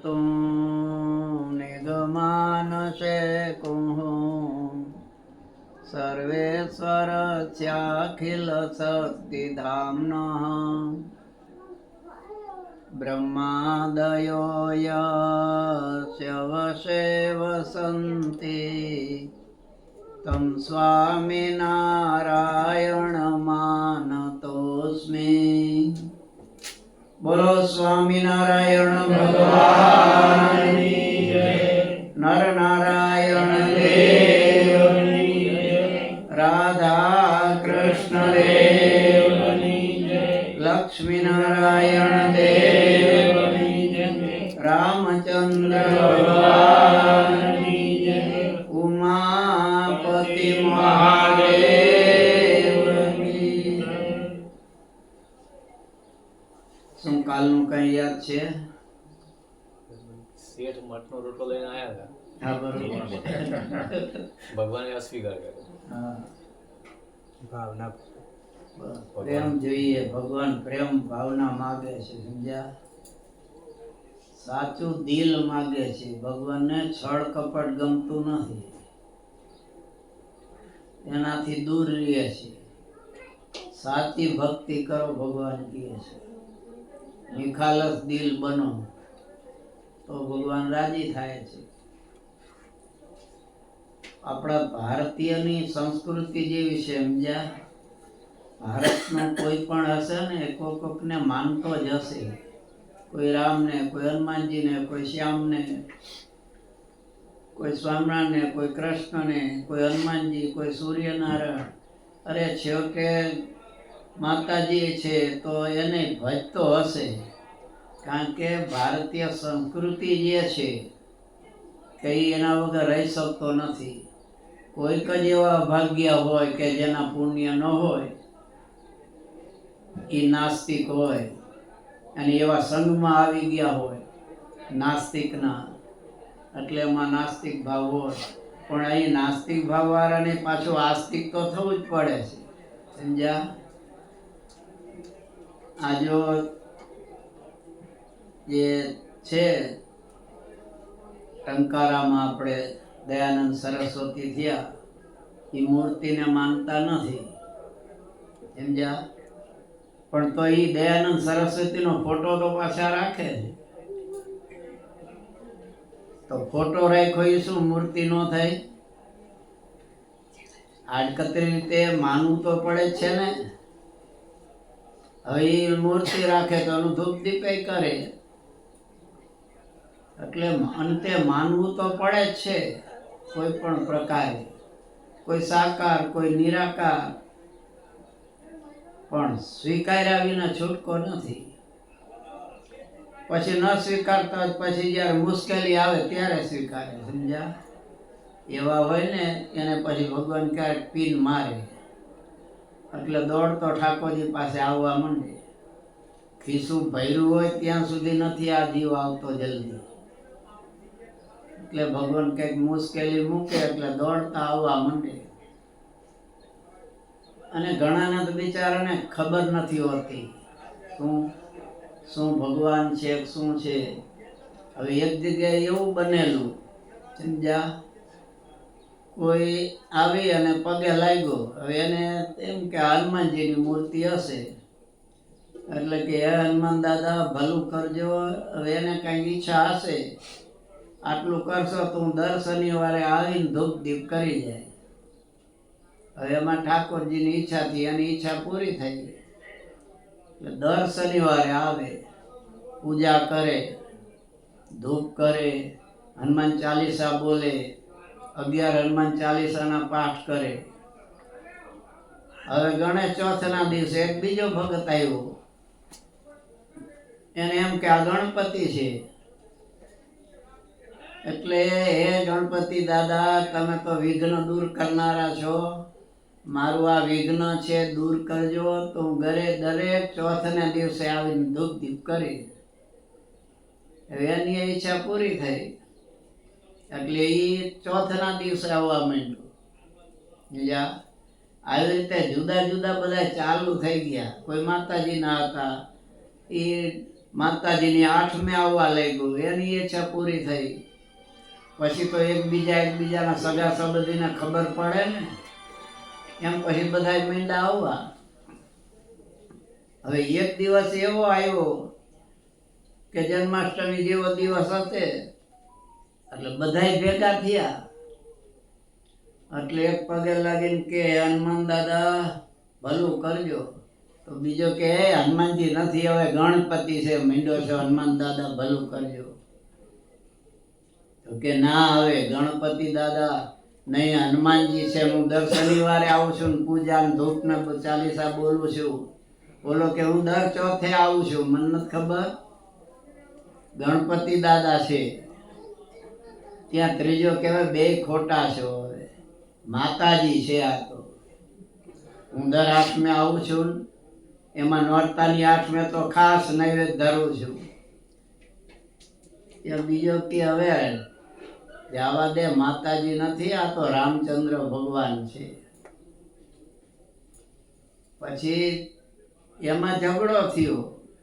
તું નિગમાનશે કુહું સર્વેશ્વરસ્યાખિલ શક્તિધામ્નઃ બ્રહ્માદયો યસ્ય વશે વસન્તિ તમ સ્વામિનારાયણ માનતોસ્મિ. બોલો સ્વામિનારાયણ ભગવાનની જય. નર નારાયણ દેવની જય. રાધા કૃષ્ણ દેવની જય. લક્ષ્મી નારાયણ દેવની જય. રામચંદ્ર ભગવાનની જય. ઉમાપતિ મહાદેવની જય. શું કાલનું કઈ યાદ છે? શેઠ મઠનો રોટલો લઈને આયા હતા. હા, બરોબર. ભગવાને અસ્વીકાર કર્યો. હા, ભાવના પ્રેમ જોઈએ. ભગવાન પ્રેમ ભાવના માગે છે, સમજ્યા? સાચું દિલ માગે છે. ભગવાનને છળ કપટ ગમતું નથી, એનાથી દૂર રહે છે. સાચી ભક્તિ કરો, ભગવાન કહે છે. નિખાલસ દિલ બનો તો ભગવાન રાજી થાય છે. આપણા ભારતીયની સંસ્કૃતિ જેવી છે, સમજ્યા? ભારતનો કોઈ પણ હશે ને કોકને માનતો જ હશે. કોઈ રામને, કોઈ હનુમાનજીને, કોઈ શ્યામને, કોઈ સ્વામિનારાયણને, કોઈ કૃષ્ણને, કોઈ હનુમાનજી, કોઈ સૂર્યનારાયણ. અરે છેવટે માતાજી છે તો એને ભજતો હશે. કારણ કે ભારતીય સંસ્કૃતિ જે છે કે એના વગર રહી શકતો નથી. કોઈક જ એવા અભાગ્ય હોય કે જેના પુણ્ય ન હોય, એ નાસ્તિક હોય અને એવા સંઘમાં આવી ગયા હોય નાસ્તિકના, એટલે એમાં નાસ્તિક ભાવ હોય. પણ અહીં નાસ્તિક ભાવ વાળાને પાછું આસ્તિક તો થવું જ પડે છે, સમજ્યા? આ જો જે છે ટંકારામાં આપણે દયાનંદ સરસ્વતી થયા, એ મૂર્તિને માનતા નથી, સમજ્યા? પણ તો એ દયાનંદ સરસ્વતીનો ફોટો તો પાછા રાખે છે. તો ફોટો રાખ્યો એ શું મૂર્તિ ન થાય? આડકતરી રીતે માનવું તો પડે જ છે ને. હવે એ મૂર્તિ રાખે તો એનું ધૂપ દીપે કરે, એટલે અંતે માનવું તો પડે જ છે કોઈ પણ પ્રકારે. કોઈ સાકાર, કોઈ નિરાકાર, પણ સ્વીકાર્યા વિના છૂટકો નથી. પછી ન સ્વીકારતા પછી જ્યારે મુશ્કેલી આવે ત્યારે સ્વીકારે, સમજ્યા? એવા હોય ને એને પછી ભગવાન ક્યારેક પીન મારે, એટલે દોડતો ઠાકોરજી પાસે આવવા માંડે. ખિસ્સું ભર્યું હોય ત્યાં સુધી નથી આ જીવ આવતો જલ્દી, એટલે ભગવાન કંઈક મુશ્કેલી મૂકે એટલે દોડતા આવવા માંડે. અને ઘણાને તો બિચારાને ખબર નથી હોતી શું ભગવાન છે શું છે. હવે એક જગ્યાએ એવું બનેલું, સમજ્યા? કોઈ આવી અને પગે લાગ્યો. હવે એને એમ કે હનુમાનજીની મૂર્તિ હશે, એટલે કે હે હનુમાન દાદા ભલું કરજો. હવે એને કઈક ઈચ્છા હશે, આટલું કરશો તો હું દર શનિવારે આવીને ધૂપ દીપ કરી જાય. હવે એમાં ઠાકોરજીની ઈચ્છાથી એની ઈચ્છા પૂરી થઈ. એટલે દર શનિવારે આવે, પૂજા કરે, ધૂપ કરે, હનુમાન ચાલીસા બોલે, 11 હનુમાન ચાલીસાના પાઠ કરે. હવે ગણેશ ચોથના દિવસે એક બીજો ભગત આવ્યો, એને એમ કે આ ગણપતિ છે, એટલે હે ગણપતિ દાદા તમે તો વિઘ્ન દૂર કરનારા છો, મારું આ વિઘ્ન છે દૂર કરજો. તો હું ઘરે દરેક ચોથના દિવસે આવીને ધૂપ દીપ કરી. હવે એની ઈચ્છા પૂરી થઈ, એટલે એ ચોથના દિવસે આવવા માંડ્યું. આવી રીતે જુદા જુદા બધા ચાલુ થઈ ગયા. કોઈ માતાજીના હતા, એ માતાજીની 8મે આવવા લાગ્યું, એની ઈચ્છા પૂરી થઈ. પછી તો એકબીજાના સગા સંબંધીને ખબર પડે ને, એમ પછી બધા મીંડા આવવા. હવે એક દિવસ એવો આવ્યો કે જન્માષ્ટમી જેવો દિવસ હશે એટલે બધાય ભેગા થયા. એટલે એક પગે લાગીને કે હનુમાન દાદા ભલું કરજો, તો બીજો કે હે હનુમાનજી નથી, હવે ગણપતિ છે, મીંડો છે, હનુમાન દાદા ભલું કરજો. તો કે ના, હવે ગણપતિ દાદા નહીં, હનુમાનજી છે. હું દર શનિવારે આવું છું ને પૂજા ને ધૂપ ને ચાલીસા બોલું છું. બોલો કે હું દર ચોથે આવું છું, મને નથી ખબર. ગણપતિ દાદા છે. ત્યાં ત્રીજો કહેવાય બે ખોટા છો. હવે માતાજી છે આ તો. હું દર 8મે આવું છું, એમાં નોરતાની 8મે તો ખાસ નૈવેદ્ય ધરું છું. ત્યાં બીજો કે હવે જવા દે, માતાજી નથી, આ તો રામચંદ્ર ભગવાન છે. પછી એમાં ઝઘડો થયો.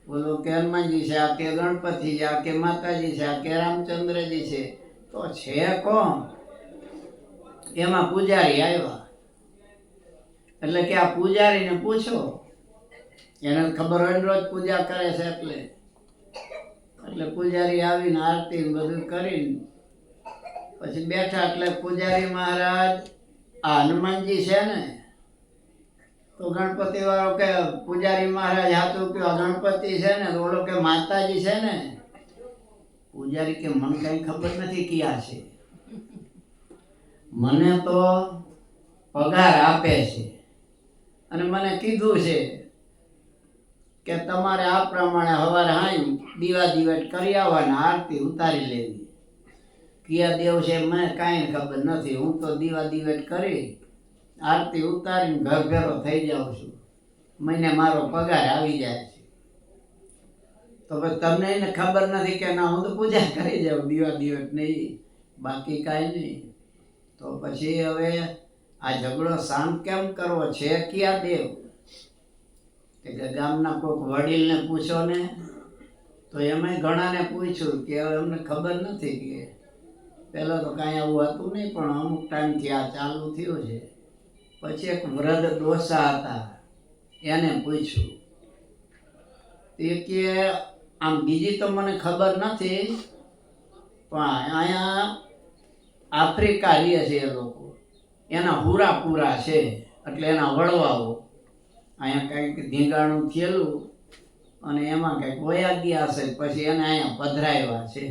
બોલો કે હનુમાનજી છે, આ કે ગણપતિ છે, આ કે માતાજી છે, આ કે રામચંદ્રજી છે, તો છે કોણ? એમાં પૂજારી આવ્યા. એટલે કે આ પૂજારીને પૂછો, એને ખબર હોય ને રોજ પૂજા કરે છે એટલે પૂજારી આવીને આરતી બધું કરીને પછી બેઠા. એટલે પૂજારી મહારાજ, આ હનુમાનજી છે ને? તો ગણપતિ વાળો કે પૂજારી મહારાજ હાથું કે ગણપતિ છે ને? તો ઓલો કે માતાજી છે ને? પૂજારી કે મને કઈ ખબર નથી ક્યાં છે, મને તો પગાર આપે છે અને મને કીધું છે કે તમારે આ પ્રમાણે સવારે હાઈ દીવા દીવટ કરી આવવાના, આરતી ઉતારી લેવી. કયા દેવ છે મને કાંઈ ખબર નથી, હું તો દીવા દીવટ કરી આરતી ઉતારીને ઘર ભેરો થઈ જાઉં છું, મહિને મારો પગાર આવી જાય છે. તો પછી તમને એને ખબર નથી કે ના, હું તો પૂજા કરી જાઉં, દીવા દીવટ નહીં, બાકી કાંઈ નહીં. તો પછી હવે આ ઝઘડો શાંત કેમ કરવો છે? ક્યાં દેવ? કે ગામના કોઈક વડીલને પૂછો ને. તો એમાં ઘણાને પૂછ્યું કે હવે અમને ખબર નથી, કે પહેલાં તો કાંઈ આવું હતું નહીં, પણ અમુક ટાઈમથી આ ચાલુ થયું છે. પછી એક વૃદ્ધ ડોસા હતા, એને પૂછ્યું. એ કે આમ બીજી તો મને ખબર નથી, પણ અહીંયા આફ્રિકા રહે છે એ લોકો, એના હુરા પૂરા છે, એટલે એના વડવાઓ અહીંયા કંઈક ધીંગાણું થયેલું અને એમાં કંઈક વયા ગયા હશે, પછી એને અહીંયા પધરાવ્યા છે.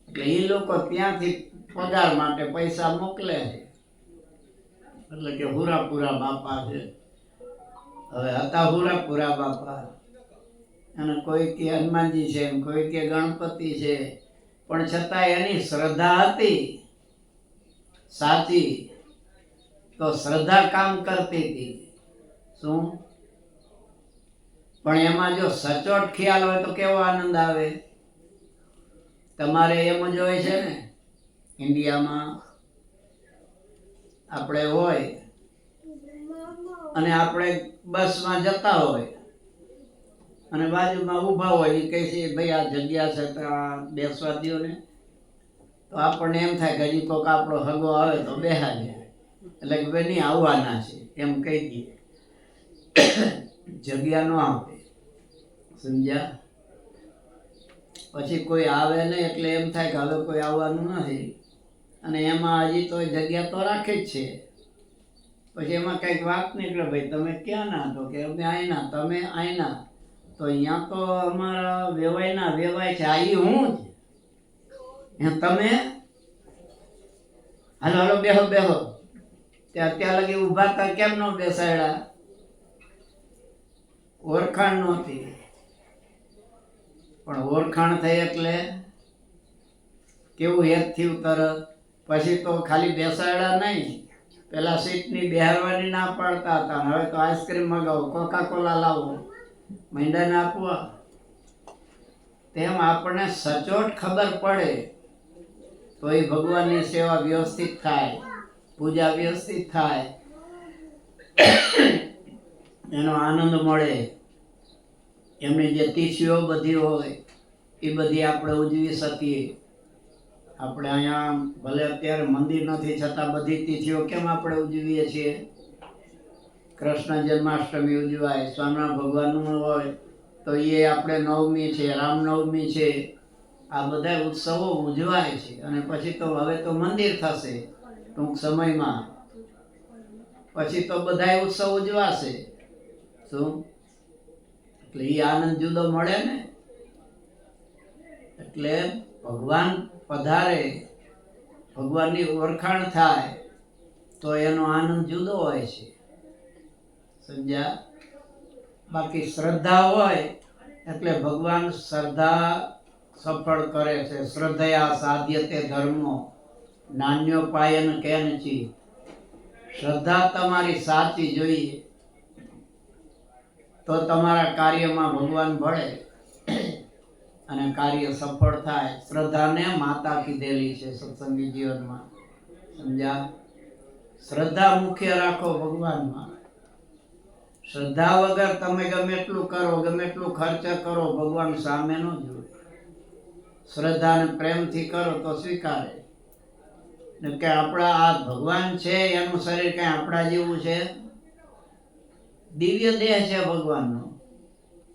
એટલે એ લોકો ત્યાંથી પગાર માટે પૈસા મોકલે છે, એટલે કે હુરાપુરા બાપા છે. હવે હતા હુરાપુરા બાપા, અને કોઈ કે હનુમાનજી છે, કોઈ કે ગણપતિ છે, પણ છતાં એની શ્રદ્ધા હતી સાચી, તો શ્રદ્ધા કામ કરતી હતી. શું? પણ એમાં જો સચોટ ખ્યાલ હોય તો કેવો આનંદ આવે. તમારે એમ જ હોય છે ને, ઇન્ડિયામાં આપણે હોય અને આપણે બસમાં જતા હોય અને બાજુમાં ઊભા હોય, એ કહે છે ભાઈ આ જગ્યા છે તો બેસવા દો ને. તો આપણને એમ થાય કે હજી કોઈક આપણો હગો આવે તો બેહાડે, એટલે કે ભાઈ નહીં આવવાના છે એમ કહી દઈએ, જગ્યા ન આપે. સમજ્યા? પછી કોઈ આવે નહીં એટલે એમ થાય કે હવે કોઈ આવવાનું નથી, અને એમાં હજી તો જગ્યા તો રાખે જ છે. પછી એમાં કંઈક વાત નીકળે, ભાઈ તમે ક્યાં ના? તો કે અમે અહીંના, તમે અહીંના. તો અહીંયા તો અમારા વેવાયના વેવાય છે, આ હું જ. તમે હાલો હાલો બેહો બેહો. ત્યાં લગી ઊભા હતા, કેમ ન બેસાડ્યા? ઓળખાણ નહોતી, પણ ઓળખાણ થઈ એટલે કેવું હેત થયું તરત. પછી તો ખાલી બેસાડ્યા નહીં, પેલા સીટની બેહારવાની ના પાડતા હતા, હવે તો આઈસ્ક્રીમ મગાવો, કોકા કોલા લાવો, મૈંડાને આપવા. તેમ આપણને સચોટ ખબર પડે તો એ ભગવાનની સેવા વ્યવસ્થિત થાય, પૂજા વ્યવસ્થિત થાય, એનો આનંદ મળે. એમની જે તિથિઓ બધી હોય એ બધી આપણે ઉજવી શકીએ. આપણે અહીંયા ભલે અત્યારે મંદિર નથી છતાં બધી તિથિઓ કેમ આપણે ઉજવીએ છીએ? કૃષ્ણ જન્માષ્ટમી ઉજવાય, સ્વામિનારાયણ ભગવાનનું હોય તો એ આપણે નવમી છે, રામનવમી છે, આ બધા ઉત્સવો ઉજવાય છે. અને પછી તો હવે તો મંદિર થશે ટૂંક સમયમાં, પછી તો બધા ઉત્સવ ઉજવાશે. શું? એટલે એ આનંદ જુદો મળે ને. એટલે ભગવાન પધારે, ભગવાનની ઓળખાણ થાય તો એનો આનંદ જુદો હોય છે. સમજ્યા? બાકી શ્રદ્ધા હોય એટલે ભગવાન શ્રદ્ધા સફળ કરે છે. શ્રદ્ધયા સાધ્યતે ધર્મો નાન્યો પાયન કેનચી. શ્રદ્ધા તમારી સાચી જોઈએ તો તમારા કાર્યમાં ભગવાન ભળે અને કાર્ય સફળ થાય. શ્રદ્ધાને માતા કીધેલી છે સત્સંગી જીવનમાં. સમજ્યા? શ્રદ્ધા મુખ્ય રાખો ભગવાનમાં. શ્રદ્ધા વગર તમે ગમે એટલું કરો, ગમે એટલું ખર્ચ કરો, ભગવાન સામે ન જોવે. શ્રદ્ધાને પ્રેમથી કરો તો સ્વીકારે. કે આપણા આ ભગવાન છે એનું શરીર કઈ આપણા જેવું છે? દિવ્ય દેહ છે ભગવાનનો.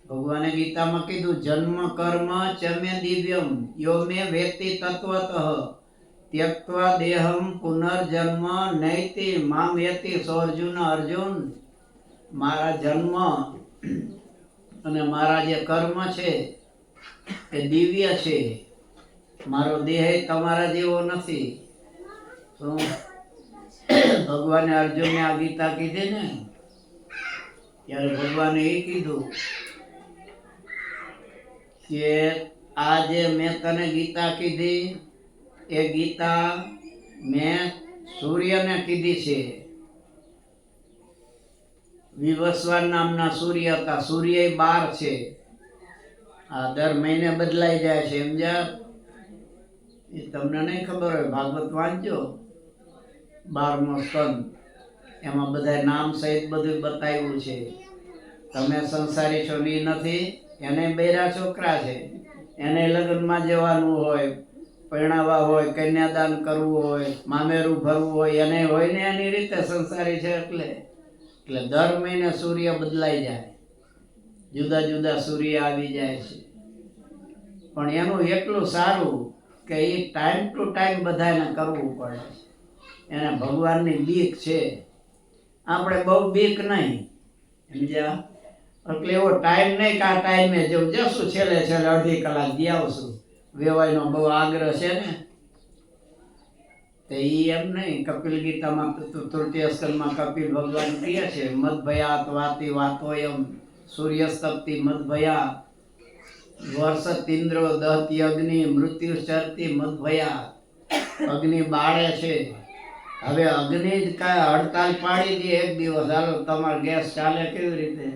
ભગવાને ગીતામાં કીધું જન્મ કર્મ ચમે દિવ્યમ યો મે વેત્તિ તત્વતઃ ત્યક્ત્વા દેહમ પુનર્જન્મ નૈતિ મામ યતિ. સો અર્જુન, અર્જુન મારા જન્મ અને મારા જે કર્મ છે એ દિવ્ય છે. મારો દેહ તમારા જેવો નથી. ભગવાને અર્જુનને આ ગીતા કીધી ને ત્યારે ભગવાને એ કીધું કે આ જે મેં તને ગીતા કીધી એ ગીતા મેં સૂર્યને કીધી છે. વિવસ્વાન નામના સૂર્ય હતા. સૂર્ય 12 છે. આ દર મહિને બદલાઈ જાય છે. સમજ્યા? એ તમને નહીં ખબર હોય, ભાગવત વાંચજો 12મો સ્કંદ, એમાં બધા નામ સહિત બધું બતાવ્યું છે. તમે સંસારી છો એ નથી, એને બૈરા છોકરા છે, એને લગ્નમાં જવાનું હોય, પરણાવવા હોય, કન્યાદાન કરવું હોય, મામેરું ભરવું હોય, એને હોય ને એની રીતે સંસારી છે. એટલે દર મહિને સૂર્ય બદલાઈ જાય, જુદા જુદા સૂર્ય આવી જાય છે. પણ એનું એટલું સારું કે એ ટાઈમ ટુ ટાઈમ બધાને કરવું પડે છે. એને ભગવાનની બીક છે. આપણે બહુ બીક નહીં. સમજ્યા? એટલે એવો ટાઈમ નહીં કે આ ટાઈમે જવું જશું, છેલ્લે અડધી કલાક જઈ આવશું. વેવાયનો બહુ આગ્રહ છે ને, તો એ એમ નહીં. કપિલ ગીતામાં તૃતીય સ્કંદમાં કપિલ ભગવાન કહે છે મદભયાત વાતી વાતોયમ સૂર્યસ્તપ્તિ મદભયા વર્ષતિન્દ્રો દહતી અગ્નિ મૃત્યુ ચરતી મદભયા. અગ્નિ બાળે છે. હવે અગ્નિ જ કાંઈ હડતાલ પાડી દે એક દિવસ, હાલો તમારો ગેસ ચાલે કેવી રીતે?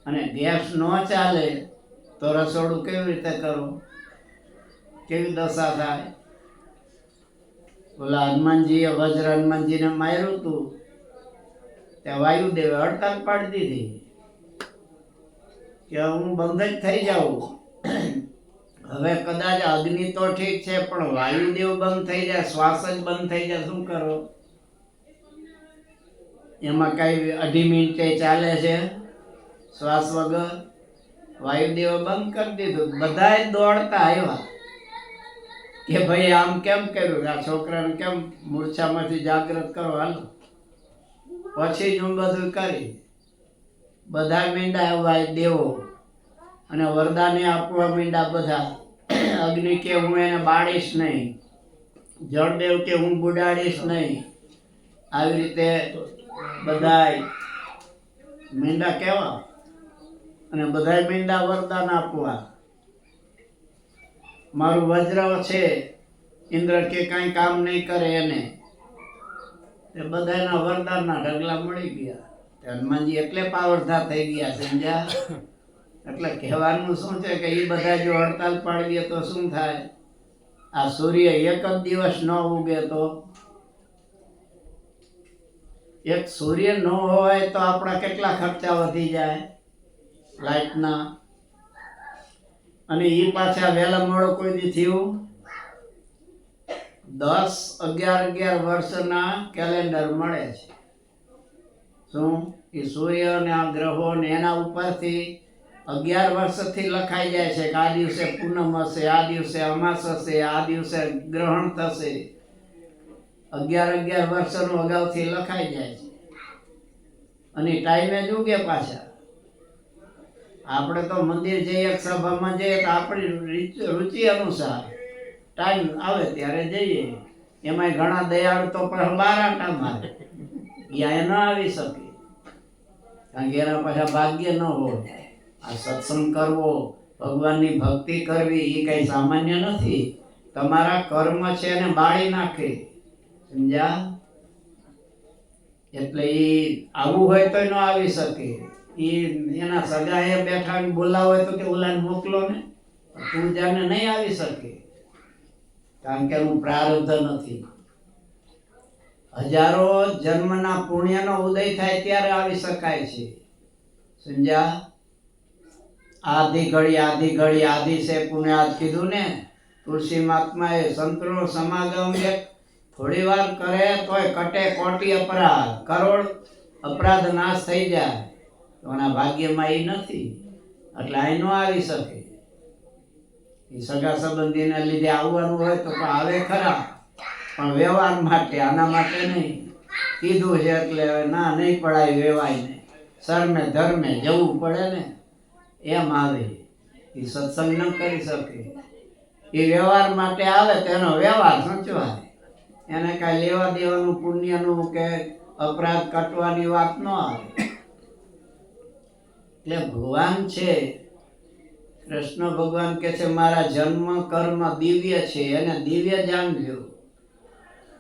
અને ગેસ ન ચાલે તો રસોડું કેવી રીતે કરો? કેવી દશા થાય? બોલા હનુમાનજીએ વજ્ર હનુમાનજીને માર્યું હતું ત્યાં વાયુદેવે હડતાલ પાડી દીધી કે હું બંધ જ થઈ જાઉં. હવે કદાચ અગ્નિ તો ઠીક છે પણ વાયુદેવ બંધ થઈ જાય, શ્વાસ જ બંધ થઈ જાય, શું કરો? એમાં કઈ 2.5 મિનિટે ચાલે છે શ્વાસ વગર? વાયુદેવ બંધ કરી દીધું. બધા દોડતા આવ્યા કે ભાઈ આમ કેમ કર્યું? આ છોકરાને કેમ મૂર્છામાંથી જાગૃત કરો, હાલો. પછી જ હું બધું કરી. બધા મીંડા આવવા દેવો અને વરદાને આપવા મીંડા બધા. અગ્નિ કે હું એને બાળીશ નહીં, જળદેવ કે હું બુડાડીશ નહીં. આવી રીતે બધાય મીંડા કહેવા અને બધાય મીંડા વરદાન આપવા. મારું વજ્ર છે ઇન્દ્ર કે કાંઈ કામ નહીં કરે એને, એ બધાના વરદાનના ઢગલા મળી ગયા. હનુમાનજી એટલે પાવરધા થઈ ગયા. સમજ્યા? એટલે કહેવાનું શું છે કે એ બધા જો હડતાલ પાડી દે તો શું થાય? આ સૂર્ય એક જ દિવસ ન ઉગે તો? એક સૂર્ય ન હોય તો આપણા કેટલા ખર્ચા વધી જાય? લાઇટના, અને એ પાછા વહેલા મોડો કોઈ દી થયું 10-11 વર્ષના કેલેન્ડર મળે છે. શું એ સૂર્ય અને આ ગ્રહો ને એના ઉપરથી 11 વર્ષથી લખાઈ જાય છે કે આ દિવસે પૂનમ હશે, આ દિવસે અમાસ હશે, આ દિવસે ગ્રહણ થશે. 11 વર્ષનું અગાઉથી લખાઈ જાય છે અને ટાઈમે જ ઉગે પાછા. આપણે તો મંદિર જઈએ, સભામાં જઈએ તો આપણી રુચિ અનુસાર ટાઈમ આવે ત્યારે જઈએ. એમાંય ઘણા દયાળુ તો પણ 12 આંટા મારે, ત્યાં ન આવી શકે, કારણ કે એના પાછા ભાગ્ય ન હોય. આ સત્સંગ કરવો, ભગવાનની ભક્તિ કરવી એ કઈ સામાન્ય નથી. તમારા કર્મ છે એને બાળી નાખે, સમજ્યા? એટલે એ આવું હોય તો ન આવી શકે. એના સગાએ બેઠા બોલાવો હોય તો કે ઓલાને મોકલો ને, તું જાને નહીં આવી શકે, કારણ કે હું પ્રારબ્ધ નથી. હજારો જન્મના પુણ્યનો ઉદય થાય ત્યારે આવી શકાય છે, સમજ્યા? આધિ ઘડી આધિ છે પુણ્ય કીધું ને. તુલસી મહાત્માએ સંતનો સમાગમ એક થોડી વાર કરે તોય કટે કોટી અપરાધ, કરોડ અપરાધ નાશ થઈ જાય. તો એના ભાગ્યમાં એ નથી, એટલે અહીં ન આવી શકે. એ સગા સંબંધીને લીધે આવવાનું હોય તો આવે ખરા, પણ વ્યવહાર માટે, આના માટે નહીં. કીધું છે એટલે ના નહીં પડાય, વેવાય ને શરમે ધર્મે જવું પડે ને, એમ આવે. એ સત્સંગ ન કરી શકે. એ વ્યવહાર માટે આવે તો એનો વ્યવહાર સચવાય, એને કાંઈ લેવા દેવાનું પુણ્યનું કે અપરાધ કટવાની વાત ન આવે. એટલે ભગવાન છે, કૃષ્ણ ભગવાન કે છે મારા જન્મ કર્મ દિવ્ય છે, એને દિવ્ય જાણજો.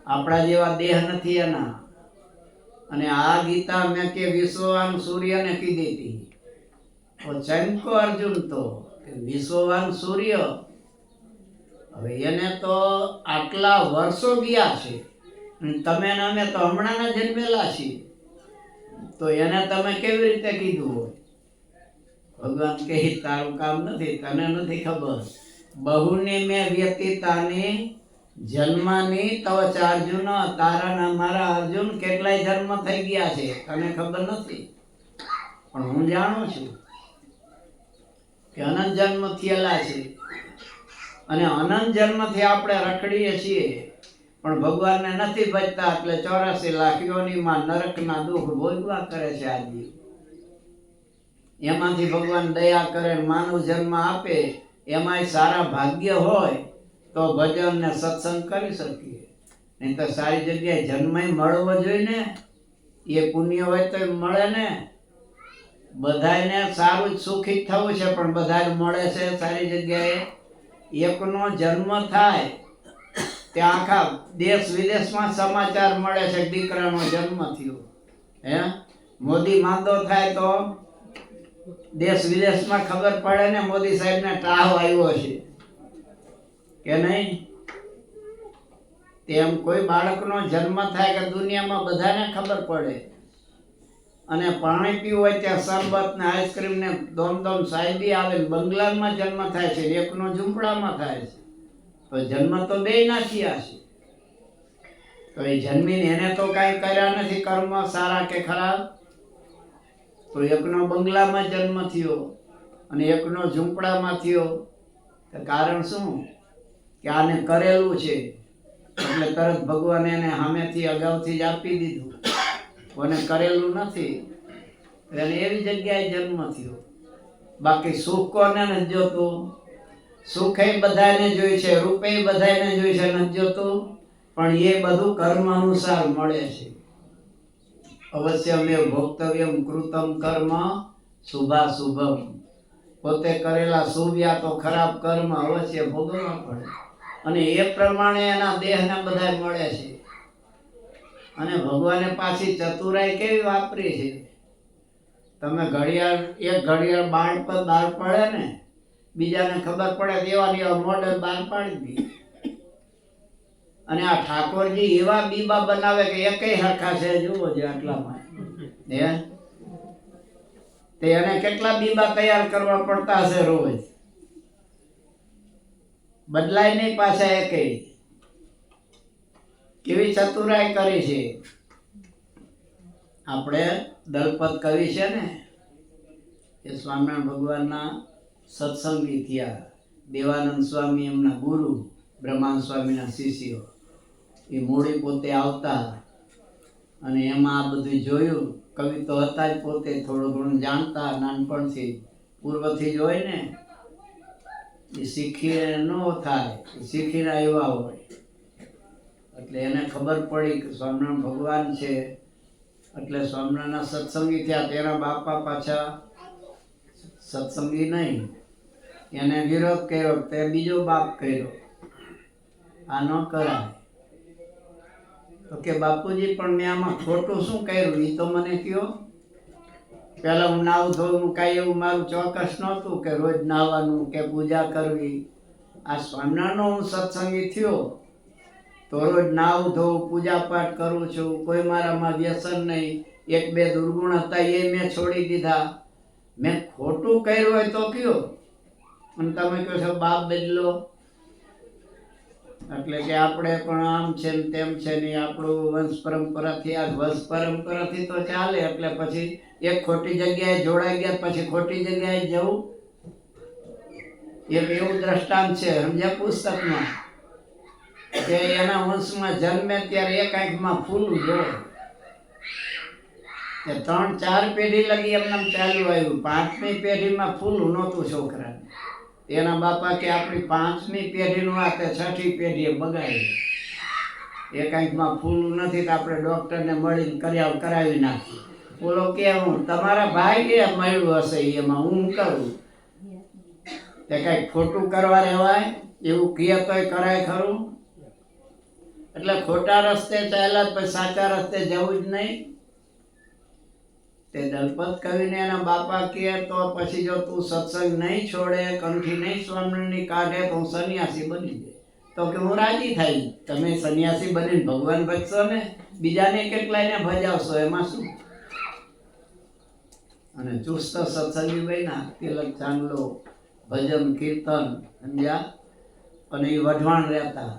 આપણા જેવા દેહ નથી એના. અને આ ગીતા મેં કે વિશ્વવાન સૂર્યને કીધી હતી. તો ચમકો અર્જુન તો વિશ્વવાન સૂર્ય, હવે એને તો આટલા વર્ષો ગયા છે, તમે ને અમે તો હમણાં જન્મેલા છીએ, તો એને તમે કેવી રીતે કીધું હોય? ભગવાન કહે તારું કામ નથી, તને નથી ખબર. બહુની મેં વ્યતીતાની જન્મની તવ અર્જુન, તારા ના મારા અર્જુન કેટલાય જન્મ થઈ ગયા છે, તને ખબર નથી, પણ હું જાણું છું કે અનંત જન્મ થયેલા છે. અને અનંત જન્મથી આપણે રખડીએ છીએ, પણ ભગવાનને નથી ભજતા, એટલે 84 લાખ યોનીમાં નરકના દુઃખ ભોગવા કરે છે આજે. એમાંથી ભગવાન દયા કરે, માનવ જન્મ આપે, એમાંય સારા ભાગ્ય હોય તો ભજન ને સત્સંગ કરી શકીએ. નહીં તો સારી જગ્યાએ જન્મ મળવો જોઈએ ને, એ પુણ્ય હોય તો મળે ને. બધાને સારું સુખી થવું છે, પણ બધા મળે છે સારી જગ્યાએ? એકનો જન્મ થાય ત્યાં આખા દેશ વિદેશમાં સમાચાર મળે છે દીકરાનો જન્મ થયો. હે, મોદી માંદો થાય તો દેશ વિદેશમાં ખબર પડે ને, મોદી સાહેબને ટાવ આવ્યો છે કે નહીં? તેમ કોઈ બાળકનો જન્મ થાય કે દુનિયામાં બધાને ખબર પડે. અને પાણી પીવું હોય ત્યાં શરબત ને આઈસ્ક્રીમ ને દોમ સાહેબી આવે. બંગલામાં જન્મ થાય છે, એકનો ઝૂંપડામાં થાય છે, તો જન્મ તો બે ના થયા છે. તો એ જન્મીને એને તો કાંઈ કર્યા નથી કર્મ સારા કે ખરાબ. તો એકનો બંગલામાં જન્મ થયો અને એકનો ઝૂંપડામાં થયો. તો કારણ શું? કે આને કરેલું છે, એટલે તરત ભગવાન એને સામેથી અગાઉથી જ આપી દીધું. કોને કરેલું નથી એને એવી જગ્યાએ જન્મ થયો. બાકી સુખ કોને નથી જોતું? સુખ એ બધાને જોઈ છે, રૂપે બધાને જોઈ છે, નથી જોતું, પણ એ બધું કર્મ અનુસાર મળે છે. અવશ્યમેવ ભોક્તવ્યમ કૃતમ કર્મ શુભાશુભમ. પોતે કરેલા શુભ યા તો ખરાબ કર્મ અવશ્ય ભોગવવા પડે, અને એ પ્રમાણે એના દેહને બધા મળે છે. અને ભગવાને પાછી ચતુરાઈ કેવી વાપરી છે. તમે ઘડિયાળ, એક ઘડિયાળ બહાર પડે ને, બીજાને ખબર પડે દેવાની મોડેલ બહાર પાડી દી. અને આ ઠાકોરજી એવા બીબા બનાવે કે એકેય હરખા છે, જુઓ છે આટલામાં. હે, તે એને કેટલા બીબા તૈયાર કરવા પડતા હશે રોજ, બદલાય નહીં પાછા એકેય. કેવી ચતુરાઈ કરી છે. આપણે દલપત કવિ છે ને એ સ્વામિનારાયણ ભગવાનના સત્સંગી થયા. દેવાનંદ સ્વામી એમના ગુરુ, બ્રહ્માંડ સ્વામીના શિષ્યો. એ મૂળી પોતે આવતા અને એમાં આ બધું જોયું. કવિ તો હતા જ પોતે, થોડું ઘણું જાણતા નાનપણથી, પૂર્વથી જ હોય ને, એ શીખીને ન થાય, એ શીખીને આવ્યા હોય. એટલે એને ખબર પડી કે સ્વામિનારાયણ ભગવાન છે. એટલે સ્વામિનારાયણના સત્સંગી થયા. તેના બાપા પાછા સત્સંગી નહીં, એને વિરોધ કર્યો, તે બીજો બાપ કર્યો, આ ન કરાય. તો કે બાપુજી પણ મેં આમાં ખોટું શું કર્યું એ તો મને કહો. પહેલા હું નાવું ધોવું કાંઈ એવું મારું ચોક્કસ નહોતું કે રોજ નાહવાનું કે પૂજા કરવી. આ સ્વામિનારાયણનો હું સત્સંગી થયો તો રોજ નાવું ધોવું, પૂજા પાઠ કરું છું, કોઈ મારામાં વ્યસન નહીં. એક બે દુર્ગુણ હતા એ મેં છોડી દીધા. મેં ખોટું કર્યું હોય તો કયો. અને તમે કહો છો બાપ બદલો. એટલે કે આપણે પણ આમ છે ને તેમ છે ને, આપણું વંશ પરંપરાથી, આ વંશ પરંપરાથી તો ચાલે. એટલે પછી એક ખોટી જગ્યાએ જોડાઈ ગયા પછી ખોટી જગ્યાએ જવું. એક એવું દ્રષ્ટાંત છે સમજ્યા પુસ્તકમાં કે એના વંશમાં જન્મે ત્યારે એક આંખમાં ફૂલું જોવે. 3-4 પેઢી લગી એમને ચાલુ આવ્યું. 5મી પેઢીમાં ફૂલું નહોતું છોકરાને. એના બાપા કે આપણી 5મી પેઢીનું આ તે 6ઠી પેઢીએ બગાડ્યું. એક આંખમાં ફૂલું નથી તો આપણે ડૉક્ટરને મળીને કરાવી નાખીએ. બોલો કે હું તમારા ભાઈ એ મળ્યું હશે એમાં હું કરું. તે કાંઈક ખોટું કરવા રહેવાય એવું કહે તોય કરાય ખરું. એટલે ખોટા રસ્તે ચાલ્યા પછી સાચા રસ્તે જવું જ નહીં. તે દલપત કવિને એના બાપા કહે તો પછી જો તું સત્સંગ નહીં છોડે, કંઠી નહીં સ્વામિનારાયણની કાઢે તો હું સંન્યાસી બની જાય. તો કે હું રાજી થાય. તમે સંન્યાસી બનીને ભગવાન ભજશો ને, બીજાને કેટલાયને ભજાવશો, એમાં શું. અને ચુસ્ત સત્સંગી બન્યા. તિલક ચાંદલો, ભજન કીર્તન સમજ્યા. અને એ વઢવાણ રહેતા.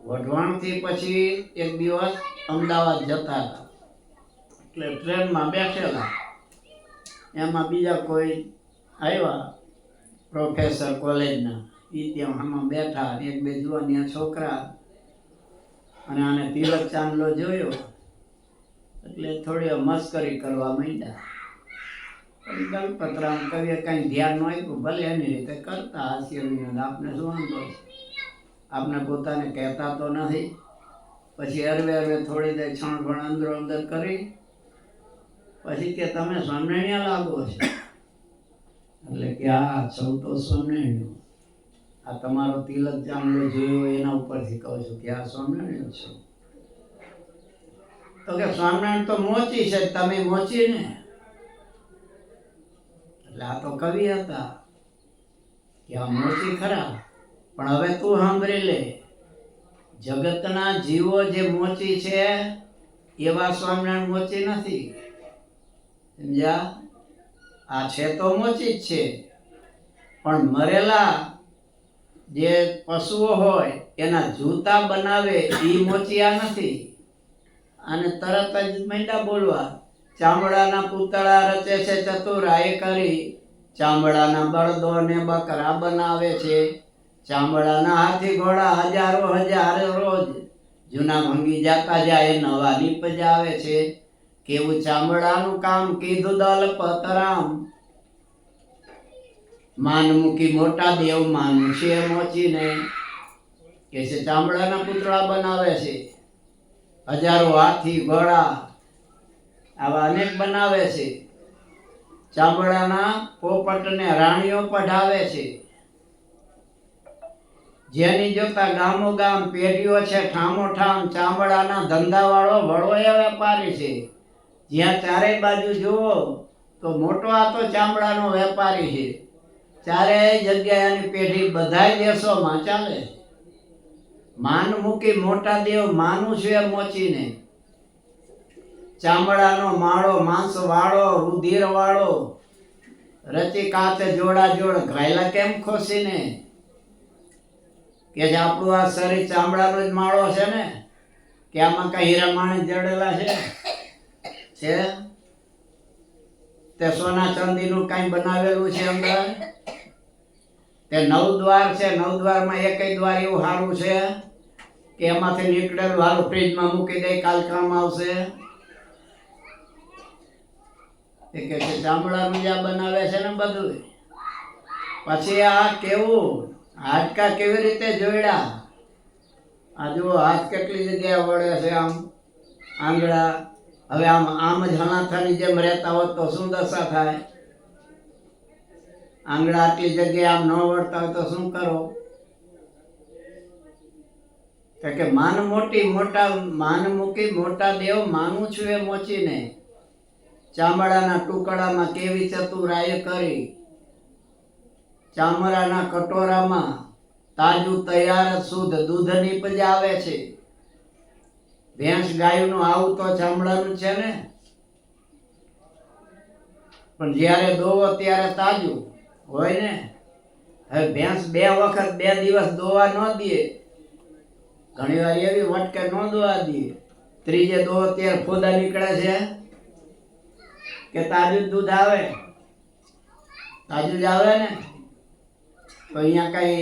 વઢવાણથી પછી એક દિવસ અમદાવાદ જતા હતા. એટલે ટ્રેનમાં બેઠેલા, એમાં બીજા કોઈ આવ્યા પ્રોફેસર કોલેજના. એ ત્યાં આમાં બેઠા, એક બે જુવાનિયા છોકરા. અને આને તિલક ચાંદલો જોયો એટલે થોડી મસ્કરી કરવા માંડ્યા. દલપતરામ કવિએ કંઈ ધ્યાન ન આપ્યું. ભલે એની રીતે કરતા હાસ્ય વિનોદ, આપને શું વાંધો છે, આપને પોતાને કહેતા તો નથી. પછી હરવે થોડી દે છણભણ અંદરો અંદર કરી પછી કે તમે સ્વામિનારાયણ લાગો છો. એટલે કે હા સૌ તો સ્વામિનારાયણ. આ તમારો તિલક ચાંદલો જોયો એના ઉપરથી કહું છું કે આ સ્વામિનારાયણ છો. તો કે સ્વામિનારાયણ તો મોચી છે, તમે મોચી ને. એટલે આ તો કવિ હતા કે આ મોચી ખરા, પણ હવે તું સાંભળી લે. જગતના જીવો જે મોચી છે એવા સ્વામિનારાયણ મોચી નથી. સમજ્યા? આ છે તો મોચી જ છે, પણ મરેલા જે પશુઓ હોય એના જૂતા બનાવે એ મોચિયા નથી. અને તરત જ માંડ્યા બોલવા, ચામડાના પૂતળા રચે છે ચતુરાઈ કરી, ચામડાના બળદો ને બકરા બનાવે છે, ચામડાના હાથી ઘોડા હજારો હજાર રોજ, જૂના ભંગી જાતા જાય નવા નીપજાવે છે. કેવું ચામડાનું કામ કીધું દલપતરામ, માન મૂકી મોટા દેવ માનું છે મોચીને. કે છે ચામડાના પૂતળા બનાવે છે, હજારો હાથી ઘોડા આવા અનેક બનાવે છે, ચામડાના પોપટને રાણીઓ પઢાવે છે. જેની જોતા ગામો ગામ પેઢીઓ છે ઠામો ઠામ, ચામડાના ધંધાવાળો વળોય વેપારી છે. જ્યાં ચારેય બાજુ જુઓ તો મોટો આ તો ચામડાનો વેપારી છે. ચારેય જગ્યાએ એની પેઢી બધાય દેશોમાં ચાલે. માન મૂકી મોટા દેવ માનું છે મોચીને. ચામડાનો માળો, માંસ વાળો, રુધિર વાળો, રચી કાચે જોડા જોડ ઘાયલા કેમ ખોસીને? કે જે આપણું આ શરીર ચામડાનો જ માળો છે ને, કે આમાં કઈ હીરા માણસ જડેલા છે? તે સોના ચાંદીનું કઈ બનાવેલું છે અંદર? તે 9 દ્વાર છે, 9 દ્વારમાં એકય દ્વાર એવું સારું છે કે એમાંથી નીકળેલું હારું ફ્રીજમાં મૂકી દે, કાલ કામ આવશે? એ કે ચામડાનું જે બનાવે છે ને બધું. પછી આ કેવું હાડકા કેવી રીતે જોડ્યા? આ જુઓ હાથ કેટલી જગ્યાએ વળે છે, આમ આંગળા. હવે આમ જ હનાથાની જેમ રહેતા હોત તો શું દશા થાય? આંગળા આટલી જગ્યાએ આમ ન વળતા હોય તો શું કરો? કે માન મૂકી મોટા દેવ માનું છું એ મોચીને. ચામડાના ટુકડામાં કેવી ચતુરાય કરી, ચામડાના કટોરામાં તાજું તૈયાર શુદ્ધ દૂધ નીપજાવે છે. ભેંસ ગાયનું આવું તો ચામડાનું છે ને, પણ જ્યારે દોવો ત્યારે તાજું હોય ને. હવે ભેંસ 2 વખત 2 દિવસ દોવા ન દે, ઘણી વાર એવી વટકે ન દોવા દે, ત્રીજે દોવો ત્યારે ફોદા નીકળે છે કે તાજું દૂધ આવે? તાજું જ આવે ને. તો અહીંયા કઈ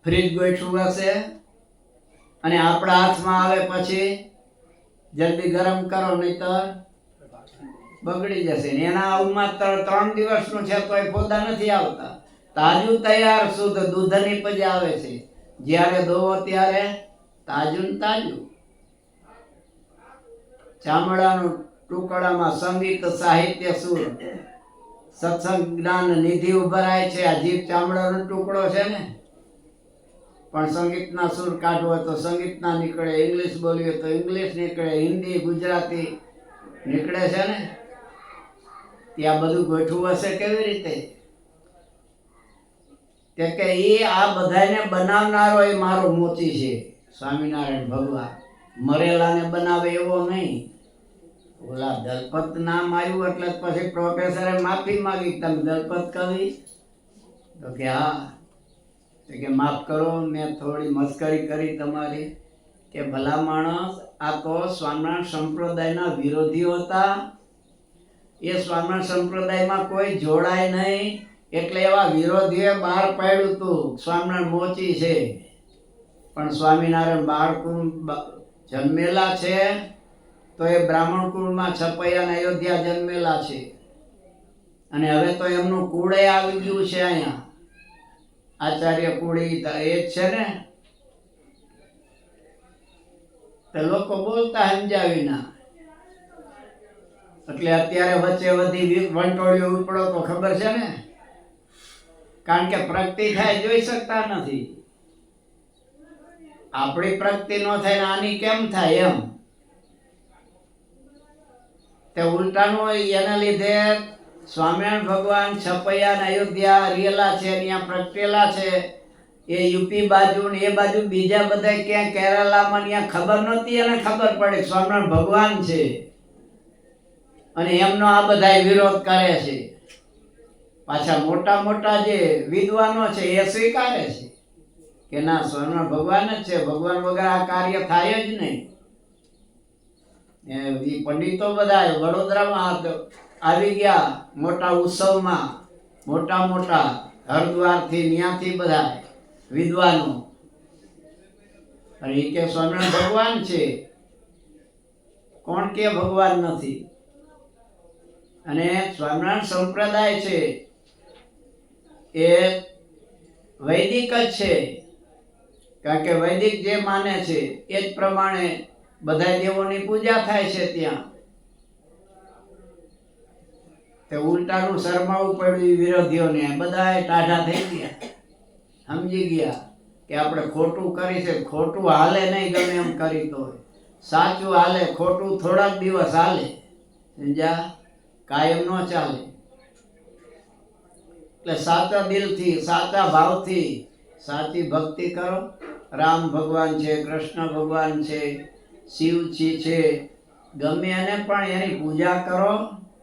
ફ્રીજ ગોઠવું હશે? અને આપણા હાથમાં આવે પછી જલ્દી ગરમ કરો, નહીતર બગડી જશે. એના આવમાં 3 દિવસનું છે તોય ફોદા નથી આવતા. તાજું તૈયાર શુદ્ધ દૂધ નીપજાવે છે. જ્યારે દોવો ત્યારે તાજું ને તાજું. ચામડાનું ટુકડામાં સંગીત સાહિત્ય સુર સત્સંગ જ્ઞાન નિધિ ઉભરાય છે. આ જીભ ચામડાનો ટુકડો છે ને, પણ સંગીતના સુર કાઢવો હોય તો સંગીતના નીકળે, ઇંગ્લિશ બોલીએ તો ઇંગ્લિશ નીકળે, હિન્દી ગુજરાતી નીકળે છે ને. ત્યાં બધું ગોઠવું હશે કેવી રીતે? કે એ આ બધાને બનાવનારો એ મારો મોચી છે, સ્વામિનારાયણ ભગવાન. મરેલાને બનાવે એવો નહીં. ઓલા દલપત નામ આવ્યું એટલે પછી પ્રોફેસરે માફી માંગી, તમે દલપત કવિ? તો કે હા. કે માફ કરો, મેં થોડી મસ્કરી કરી તમારી. કે ભલા માણસ, આ તો સ્વામિનારાયણ સંપ્રદાયના વિરોધીઓ હતા. એ સ્વામિનારાયણ સંપ્રદાયમાં કોઈ જોડાય નહીં, એટલે એવા વિરોધીએ બહાર પાડ્યું હતું સ્વામિનારાયણ મોચી છે. પણ સ્વામિનારાયણ બાળકુળ જન્મેલા છે તો એ બ્રાહ્મણ કુળમાં છપૈયા અને અયોધ્યા જન્મેલા છે. અને હવે તો એમનું કુળે આવી ગયું છે અહીંયા. આચાર્ય કુળી એ જ છે ને. તે લોકો બોલતા સમજાવી ના. એટલે અત્યારે વચ્ચે બધી વંટોળીઓ ઉપડો તો ખબર છે ને. કારણ કે પ્રગતિ થાય જોઈ શકતા નથી. આપણી પ્રગતિ ન થાય ને આની કેમ થાય એમ. તે ઉલટાનું એના લીધે સ્વામિનારાયણ ભગવાન છપૈયા અને અયોધ્યા રિયેલા છે, ત્યાં પ્રગટેલા છે. એ યુપી બાજુ ને એ બાજુ બીજા બધા ક્યાં કેરલામાં ત્યાં ખબર નહોતી, એને ખબર પડે સ્વામિનારાયણ ભગવાન છે. અને એમનો આ બધા વિરોધ કરે છે. પાછા મોટા મોટા જે વિદ્વાનો છે એ સ્વીકારે છે કે ના, સ્વામિનારાયણ ભગવાન જ છે, ભગવાન વગર આ કાર્ય થાય જ નહીં. પંડિતો બધા વડોદરામાં આવી ગયા મોટા ઉત્સવમાં, મોટા મોટા હરદ્વારથી ત્યાંથી બધા વિદ્વાનો. અને એ કે સ્વામિનારાયણ ભગવાન છે. કોણ કે ભગવાન નથી? અને સ્વામિનારાયણ સંપ્રદાય છે એ વૈદિક જ છે. કારણ કે વૈદિક જે માને છે એ જ પ્રમાણે બધા દેવોની પૂજા થાય છે ત્યાં. તે ઉલટાનું શરમાવું પડ્યું વિરોધીઓને. બધા ટાઢા થઈ ગયા, સમજી ગયા કે આપણે ખોટું કરી છે. ખોટું હાલે નહીં, ગમે એમ કરી તો સાચું હાલે. ખોટું થોડાક દિવસ હાલે, સમજ્યા? કાયમ ન ચાલે. એટલે સાચા દિલથી, સાચા ભાવથી સાચી ભક્તિ કરો. રામ ભગવાન છે, કૃષ્ણ ભગવાન છે, શિવજી છે, ગમે એને પણ એની પૂજા કરો,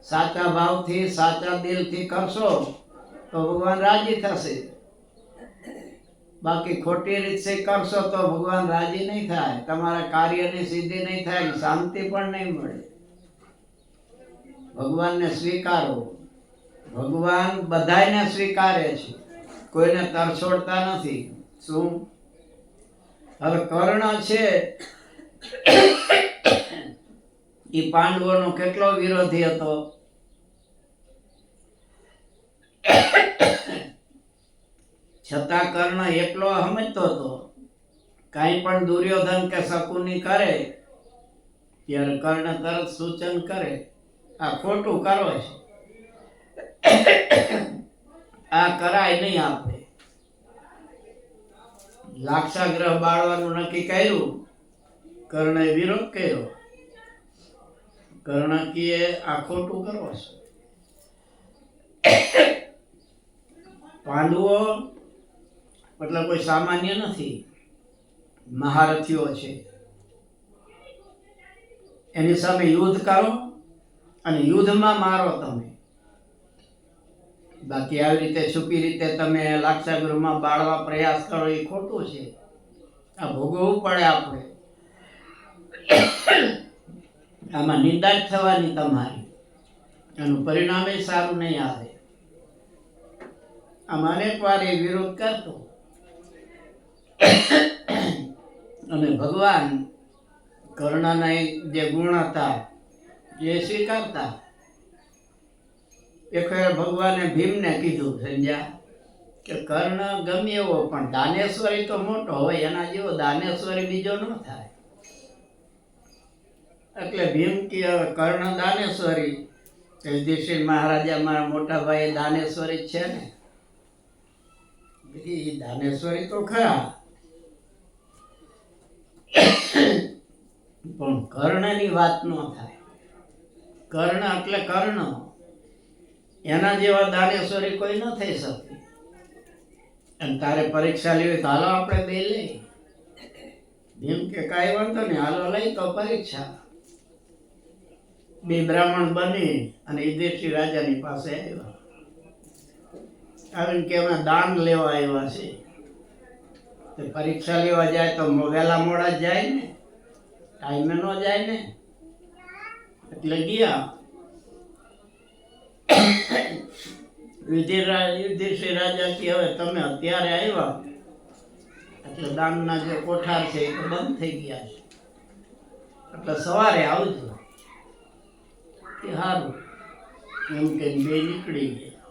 સાચા ભાવથી સાચા દિલથી કરશો તો ભગવાન રાજી થશે. બાકી ખોટી રીતે કરશો તો ભગવાન રાજી નહીં થાય, તમારા કાર્યની સિદ્ધિ નહીં થાય, શાંતિ પણ નહીં મળે. ભગવાનને સ્વીકારો. ભગવાન બધાયને સ્વીકારે છે, કોઈને તરછોડતા નથી. શું? હવે કર્ણ છે એ પાંડવોનો કેટલો વિરોધી હતો. છતાં કર્ણ એટલો સમજતો હતો, કાંઈ પણ દુર્યોધન કે શકુની કરે ત્યારે કર્ણ તરત સૂચન કરે, આ ખોટું કરો છે, આ કરાય નહીં. આપણે લાક્ષાગ્રહ બાળવાનું નક્કી કર્યું, કર્ણએ વિરોધ કર્યો. કર્ણ કીએ આ ખોટું કરો છો. પાંડવો એટલે કોઈ સામાન્ય નથી, મહારથીઓ છે. એની સામે યુદ્ધ કરો અને યુદ્ધમાં મારો તમે. બાકી આવી રીતે છુપી રીતે તમે લાક્ષાગૃહમાં બાળવા પ્રયાસ કરો એ ખોટું છે. આ ભોગવવું પડે આપણે. આમાં નિંદા જ થવાની તમારી, એનું પરિણામ સારું નહીં આવે. આમાં અનેક વાર એ વિરોધ કરતો અને ભગવાન કર્ણના જે ગુણ હતા એ સ્વીકારતા. એક વાર ભગવાને ભીમને કીધું, સમજ્યા, કે કર્ણ ગમે એવો પણ દાનેશ્વરી તો મોટો હોય, એના જેવો દાનેશ્વરી બીજો ન થાય. એટલે ભીમ કે કર્ણ દાનેશ્વરી. યુધિષ્ઠિર મહારાજા મારા મોટા ભાઈ દાનેશ્વરી છે ને, એ દાનેશ્વરી તો ખરા, પણ કર્ણની વાત ન થાય. કર્ણ એટલે કર્ણ, એના જેવા દાનેશ્વરી કોઈ ન થઈ શકે. અને તારે પરીક્ષા લેવી તો હાલો આપણે બે લઈ. ભીમ કે કાંઈ વાંધો નહીં, હાલો લઈ તો પરીક્ષા. બે બ્રાહ્મણ બની અને યુધિષ્ઠિર રાજાની પાસે આવ્યા. આવીને કે અમે દાન લેવા આવ્યા છે. તો પરીક્ષા લેવા જાય તો વહેલા મોડા જ જાય ને, ટાઈમે ન જાય ને. એટલે ગયા. યુધિષ્ઠિર રાજા કે હવે તમે અત્યારે આવ્યા એટલે દાનના જે કોઠાર છે એ તો બંધ થઈ ગયા છે, એટલે સવારે આવજો. કે સારું એમ કે બે નીકળી ગયા.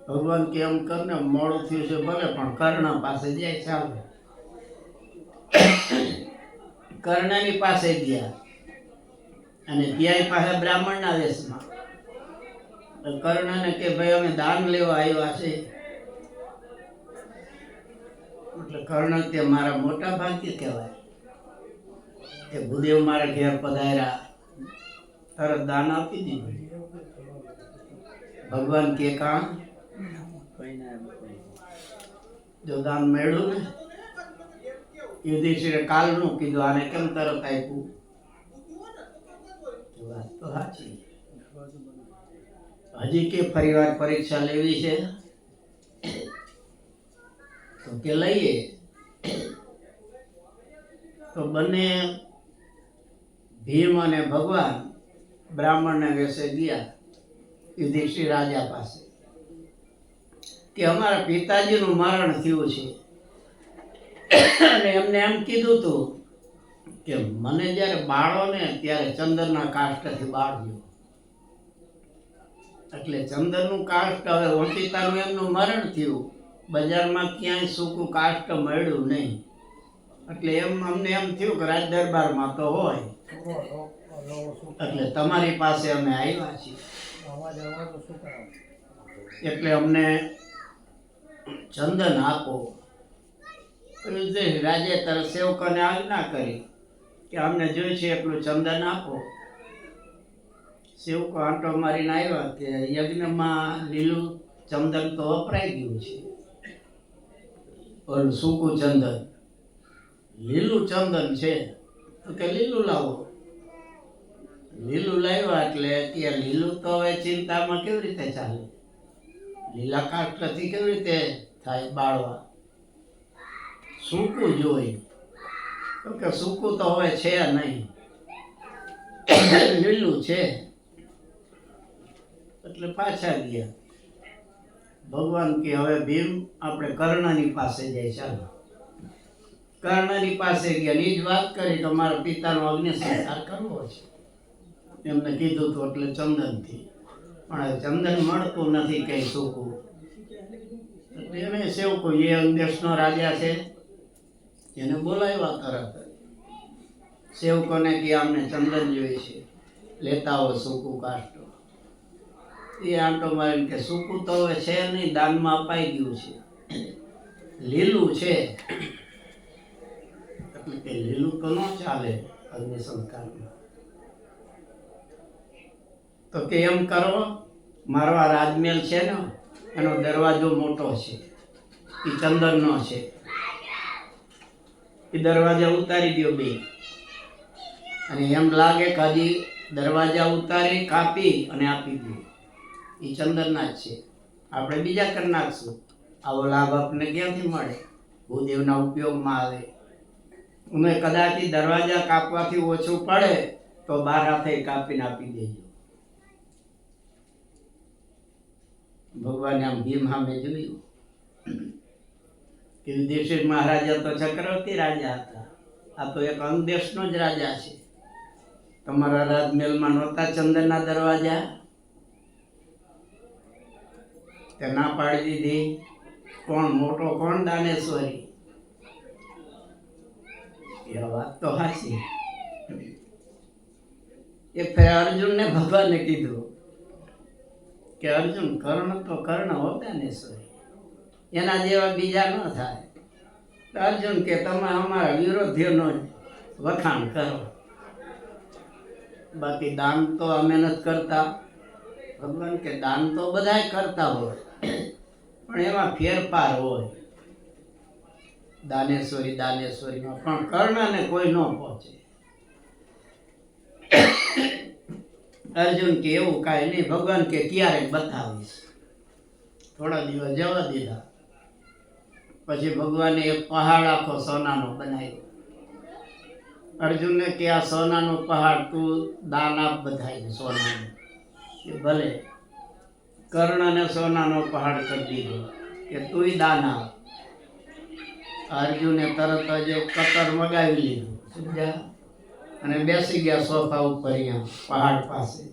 ભગવાન કે એમ કરને, મોડું થયું છે ભલે પણ કર્ણ પાસે જાય ચાલો. કર્ણની પાસે ગયા અને ત્યાં પાસે બ્રાહ્મણના વેશમાં. કર્ણને કે ભાઈ અમે દાન લેવા આવ્યા છે. એટલે કર્ણ કે મારા મોટા ભાગ્ય કહેવાય કે ભૂદેવ મારા ઘેર પધાર્યા, તરત દાન આપી દીધું. ભગવાન કે કામ જો દાન મળ્યું ને, યુધિષ્ઠિરે કાલનું કીધું, આને કેમ તરત આપ્યું? વાત તો સાચી. હજી કે ફરીવાર પરીક્ષા લેવી છે તો કે લઈએ. તો બંને ભીમ અને ભગવાન બ્રાહ્મણને વેશે ગયા યુધિષ્ઠિર રાજા પાસે કે અમારા પિતાજીનું મરણ થયું છે અને એમને એમ કીધું હતું કે મને જ્યારે બાળો ને ત્યારે ચંદનના કાષ્ઠથી બાળ્યો. એટલે ચંદનનું કાષ્ઠ હવે ઓચિતાનું એમનું મરણ થયું, બજારમાં ક્યાંય સૂકું કાષ્ઠ મળ્યું નહીં. એટલે અમને એમ થયું કે રાજ દરબારમાં તો હોય, એટલે તમારી પાસે અમે આવ્યા છીએ. એટલે અમને ચંદન આપો. રાજે તરત સેવકોને આજ્ઞા કરી કે અમને જોઈશે એટલું ચંદન આપો. સેવકો આંટો મારીને આવ્યા કે યજ્ઞમાં લીલું ચંદન તો વપરાઈ ગયું છે, પણ સૂકું ચંદન લીલું ચંદન છે તો કે લીલું લાવો. લીલું લાવ્યા એટલે ત્યાં લીલું તો હવે ચિંતામાં કેવી રીતે ચાલે? લીલા કાષ્ટથી કેવી રીતે થાય બાળવા? સૂકું જોઈ, કે સૂકું તો હવે છે નહીં, લીલું છે. એટલે પાછા ગયા. ભગવાન કે હવે ભીમ આપણે કર્ણની પાસે જાય, ચાલો. કર્ણની પાસે ગયા, ની જ વાત કરી તો મારા પિતાનો અગ્નિ સંસ્કાર કરવો છે એમને કીધું હતું, એટલે ચંદનથી. પણ હવે ચંદન મળતું નથી કઈ સૂકું. એટલે એને સેવકો એ દેશનો રાજા છે એને બોલાવ્યા તરત. સેવકોને કે અમને ચંદન જોઈએ છે, લેતા હોય સૂકું કાષ્ટ. એ આંટો મારીને કે સૂકું તો હવે છે નહીં, દાનમાં અપાઈ ગયું છે, લીલું છે. એટલે કે લીલું તો ન ચાલે અગ્નિ સંસ્કારમાં. તો કે એમ કરો, મારો આ રાજમહેલ છે ને એનો દરવાજો મોટો છે, એ ચંદનનો છે, એ દરવાજા ઉતારી દો બે. અને એમ લાગે કે હજી દરવાજા ઉતારી કાપી અને આપી દો, એ ચંદનના જ છે, આપણે બીજા કરી નાખશું. આવો લાભ આપણને ક્યાંથી મળે? ભૂદેવના ઉપયોગમાં આવે. અમે કદાચ દરવાજા કાપવાથી ઓછું પડે તો 12 હાથે કાપીને આપી દેજો. ભગવાને આમ ભીમ સામે જોયું કે યુધિષ્ઠિર મહારાજા તો ચક્રવર્તી રાજા હતા, આ તો એક અંગદેશનો જ રાજા છે. તમારા રાજમહેલમાં નહોતા ચંદનના દરવાજા? તે ના પાડી દીધી. કોણ મોટો, કોણ દાનેશ્વરી? એ વાત તો હાચી. એ ફેર અર્જુનને ભગવાને કીધું કે અર્જુન, કર્ણ તો કર્ણ હો દાનેશ્વરી, એના જેવા બીજા ન થાય. અર્જુન કે તમે અમારા વિરોધીઓનો વખાણ કરો, બાકી દાન તો અમે નથી કરતા. ભગવાન કે દાન તો બધાય કરતા હોય, પણ એમાં ફેરફાર હોય. દાનેશ્વરી દાનેશ્વરીમાં પણ કર્ણને કોઈ ન પહોંચે. અર્જુન કે એવું કાંઈ નહીં. ભગવાન કે ક્યારેક બતાવીશ. થોડા દિવસ જવા દીધા. પછી ભગવાને એક પહાડ આખો સોનાનો બનાવ્યો. અર્જુનને કે આ સોનાનો પહાડ તું દાન આપ બધાય સોનાનું. કે ભલે. કર્ણને સોનાનો પહાડ કરી દીધો કે તુંય દાન આપ. અર્જુને તરત જ કતર મગાવી લીધું, સમજ્યા? અને બેસી ગયા સોફા ઉપર અહીંયા પહાડ પાસે.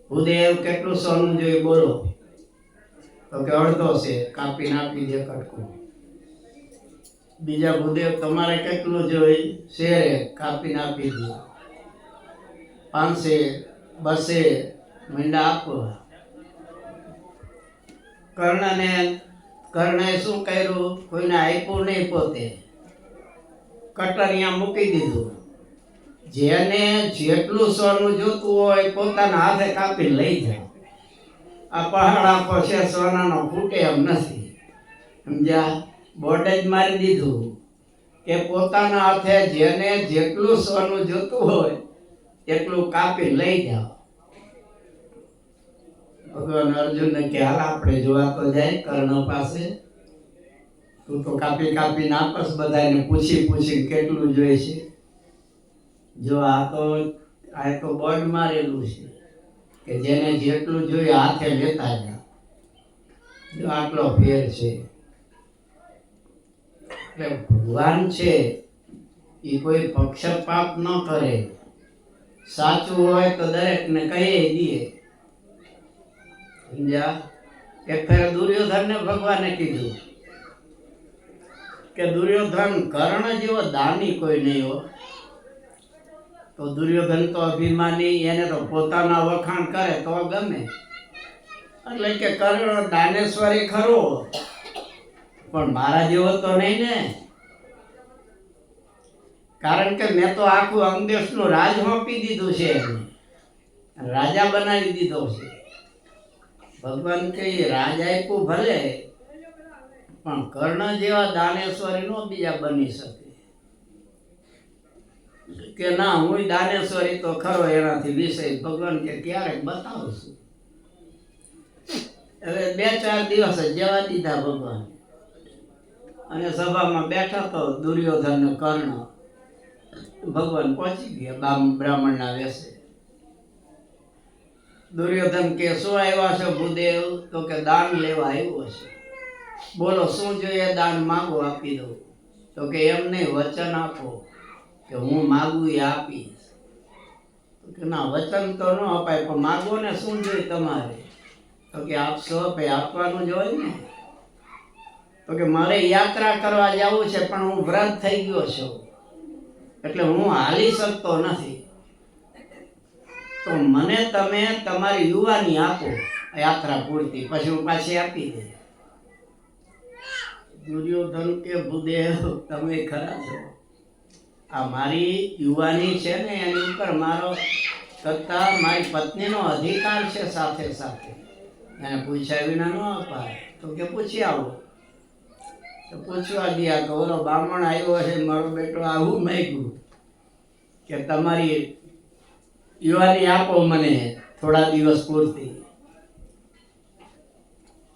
ભૂદેવ કેટલું સોનું જોઈએ બોલો? તો કે અડધો છે, કાપીને આપી દે કટકું. બીજા ભૂદેવ તમારે કેટલું જોઈએ? શેરે, કાપીને આપી દે. 500 200 મીંડા આપવા. કર્ણએ શું કર્યું? કોઈને આપ્યું નહીં, પોતે કટર અહીંયા મૂકી દીધું. જેને જેટલું સોનું જોતું હોય પોતાના હાથે કાપી લઈ જાય. આ પહાડ આખો છે સોનાનો, ફૂટે એમ નથી, સમજ્યા? બોર્ડ જ મારી દીધું કે પોતાના હાથે જેને જેટલું સોનું જોતું હોય એટલું કાપી લઈ જાઓ. ભગવાન અર્જુનને કે હાલ આપણે જોવા તો જાય કર્ણ પાસે. તું તો કાપી કાપી નાપસ બધાને પૂછી કેટલું જોઈએ છે. જો આ તો બોર્ડ મારેલું છે કે જેને જેટલું જોઈએ હાથે લેતા જા. જો આટલો ફેર છે. એટલે ભગવાન છે એ કોઈ પક્ષપાત ન કરે. સાચું હોય તો દરેકને કહી દે, સમજ્યા? એક ફેર દુર્યોધનને ભગવાને કીધું કે દુર્યોધન કર્ણ જેવો દાની કોઈ નહીં હો. તો દુર્યોધન તો અભિમાની, એને તો પોતાના વખાણ કરે તો ગમે. એટલે કે કર્ણ દાનેશ્વરી ખરો, પણ મારા જેવો તો નહીં ને. કારણ કે મેં તો આખું અંગદેશનું રાજ સોંપી દીધું છે, રાજા બનાવી દીધો છે. ભગવાન કહે રાજ આપ્યું ભલે, પણ કર્ણ જેવા દાનેશ્વરી નો બીજા બની શકે. કે ના હું દાનેશ્વરી તો ખરો એનાથી વિષય. ભગવાન કે ક્યારેક બતાવું છું. હવે 2-4 દિવસ જ જવા દીધા ભગવાન, અને સભામાં બેઠા તો દુર્યોધન ને કર્ણ. ભગવાન પહોંચી ગયા બ્રાહ્મણના વેશે. દુર્યોધન કે શું આવ્યા છો ભૂદેવ? તો કે દાન લેવા આવ્યો છે. બોલો શું જોઈએ? દાન માગો આપી દઉં. તો કે એમ નહીં, વચન આપો કે હું માગું એ આપીશ. તો કે ના, વચન તો ન અપાય, પણ માગો ને, શું જોઈએ તમારે? તો કે આપશો? ભાઈ આપવાનું જ હોય ને. તો કે મારે યાત્રા કરવા જવું છે, પણ હું વ્રત થઈ ગયો છું, એટલે હું હાલી શકતો નથી. તો મને તમે તમારી યુવાની આપો યાત્રા પૂરતી, પછી હું પાછી આપી દે. દુર્યોધન કે ભૂદેવ તમે ખરા છો. આ મારી યુવાની છે ને, એની ઉપર મારો કરતા મારી પત્નીનો અધિકાર છે સાથે સાથે. એને પૂછ્યા વિના ન અપાય. તો કે પૂછી આવો. તો પૂછવા ગયા કે ઓલો બ્રાહ્મણ આવ્યો છે, મારો બેટો આવું માંગ્યું કે તમારી યુવાની આપો મને થોડા દિવસ પૂરતી.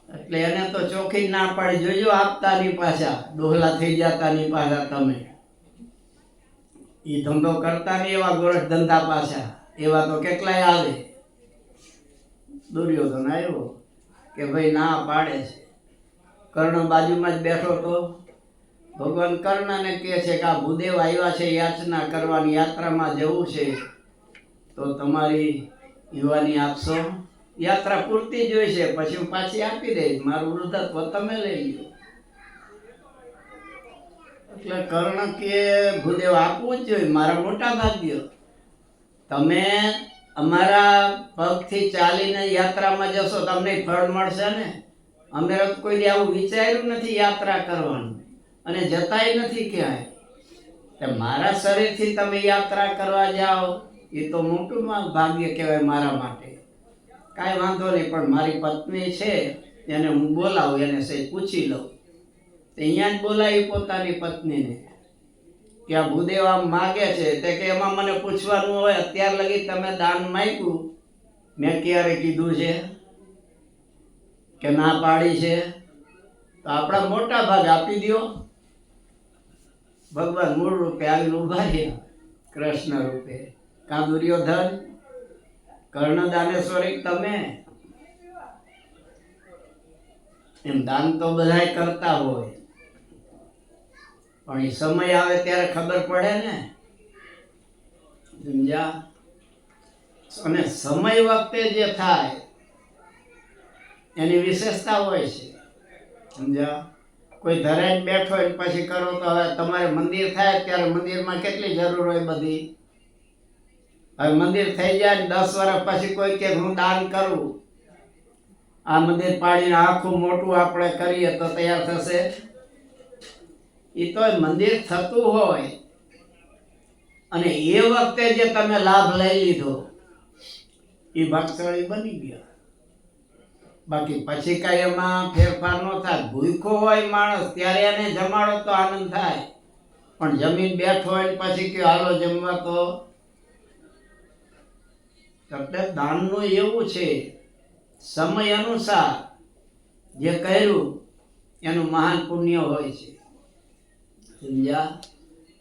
એટલે એને તો ચોખ્ખી ના પાડી, જોજો આપતા ની પાછા, ડોહલા થઈ જતા ની પાછા તમે. એ ધંધો કરતા નહીં, એવા ગોરખ ધંધા પાછા એવા તો કેટલાય આવે. દુર્યોધન આવ્યો કે ભાઈ ના પાડે છે. કર્ણ બાજુમાં જ બેઠો તો. ભગવાન કર્ણને કહે છે કે આ ભૂદેવ આવ્યા છે યાચના કરવાની, યાત્રામાં જવું છે, તો તમારી યુવાની આપશો? યાત્રા પૂરતી જ હોય છે, પછી હું પાછી આપી દઈશ, મારું વૃદ્ધત્વ તમે લઈ લો. એટલે કર્ણ કે ભૂદેવ આપવું જ જોઈએ, મારા મોટા ભાગ્ય. તમે અમારા પગથી ચાલીને યાત્રામાં જશો, તમને ફળ મળશે ને. અમે કોઈ દી આવું વિચાર્યું નથી યાત્રા કરવાનું, અને જતાય નથી ક્યાંય. મારા શરીરથી તમે યાત્રા કરવા જાઓ એ તો મોટું ભાગ્ય કહેવાય મારા માટે. કાંઈ વાંધો નહીં, પણ મારી પત્ની છે એને હું બોલાવું, એને સહી પૂછી લઉં. અહીંયા જ બોલાવી પોતાની પત્નીને કે આ ભૂદેવ આમ માગે છે. તે કે એમાં મને પૂછવાનું હોય, અત્યાર લગી તમે દાન માંગ્યું, મેં ક્યારે કીધું છે કે ના પાડી છે? તો આપણા મોટા ભાગ આપી દો. ભગવાન મૂળ રૂપે આવીને ઉભા રહ્યા, કૃષ્ણ રૂપે. કાં દુર્યોધન, કર્ણ દાનેશ્વરી તમે? એમ દાન તો બધાય કરતા હોય, પણ એ સમય આવે ત્યારે ખબર પડે ને. સમજ્યા? અને સમય વખતે જે થાય એની વિશેષતા હોય છે. સમજ્યા? કોઈ ધરાઈને બેઠો હોય પછી કરો તો હવે તમારે મંદિર થાય ત્યારે મંદિરમાં કેટલી જરૂર હોય બધી. હવે મંદિર થઈ જાય 10 વર્ષ પછી કોઈ કે હું દાન કરું, આ મંદિર પાડીને આખું મોટું આપણે કરીએ તો તૈયાર થશે? એ તો મંદિર થતું હોય અને એ વખતે જે તમે લાભ લઈ લીધો એ ભાગશાળી બની ગયા. બાકી પછી કાંઈ એમાં ફેરફાર ન થાય. ભૂખ્યો હોય માણસ ત્યારે એને જમાડો તો આનંદ થાય, પણ જમીન બેઠો હોય પછી કે હાલો જમવા, તો એટલે દાનનું એવું છે, સમય અનુસાર જે કર્યું એનું મહાન પુણ્ય હોય છે. સમજ્યા?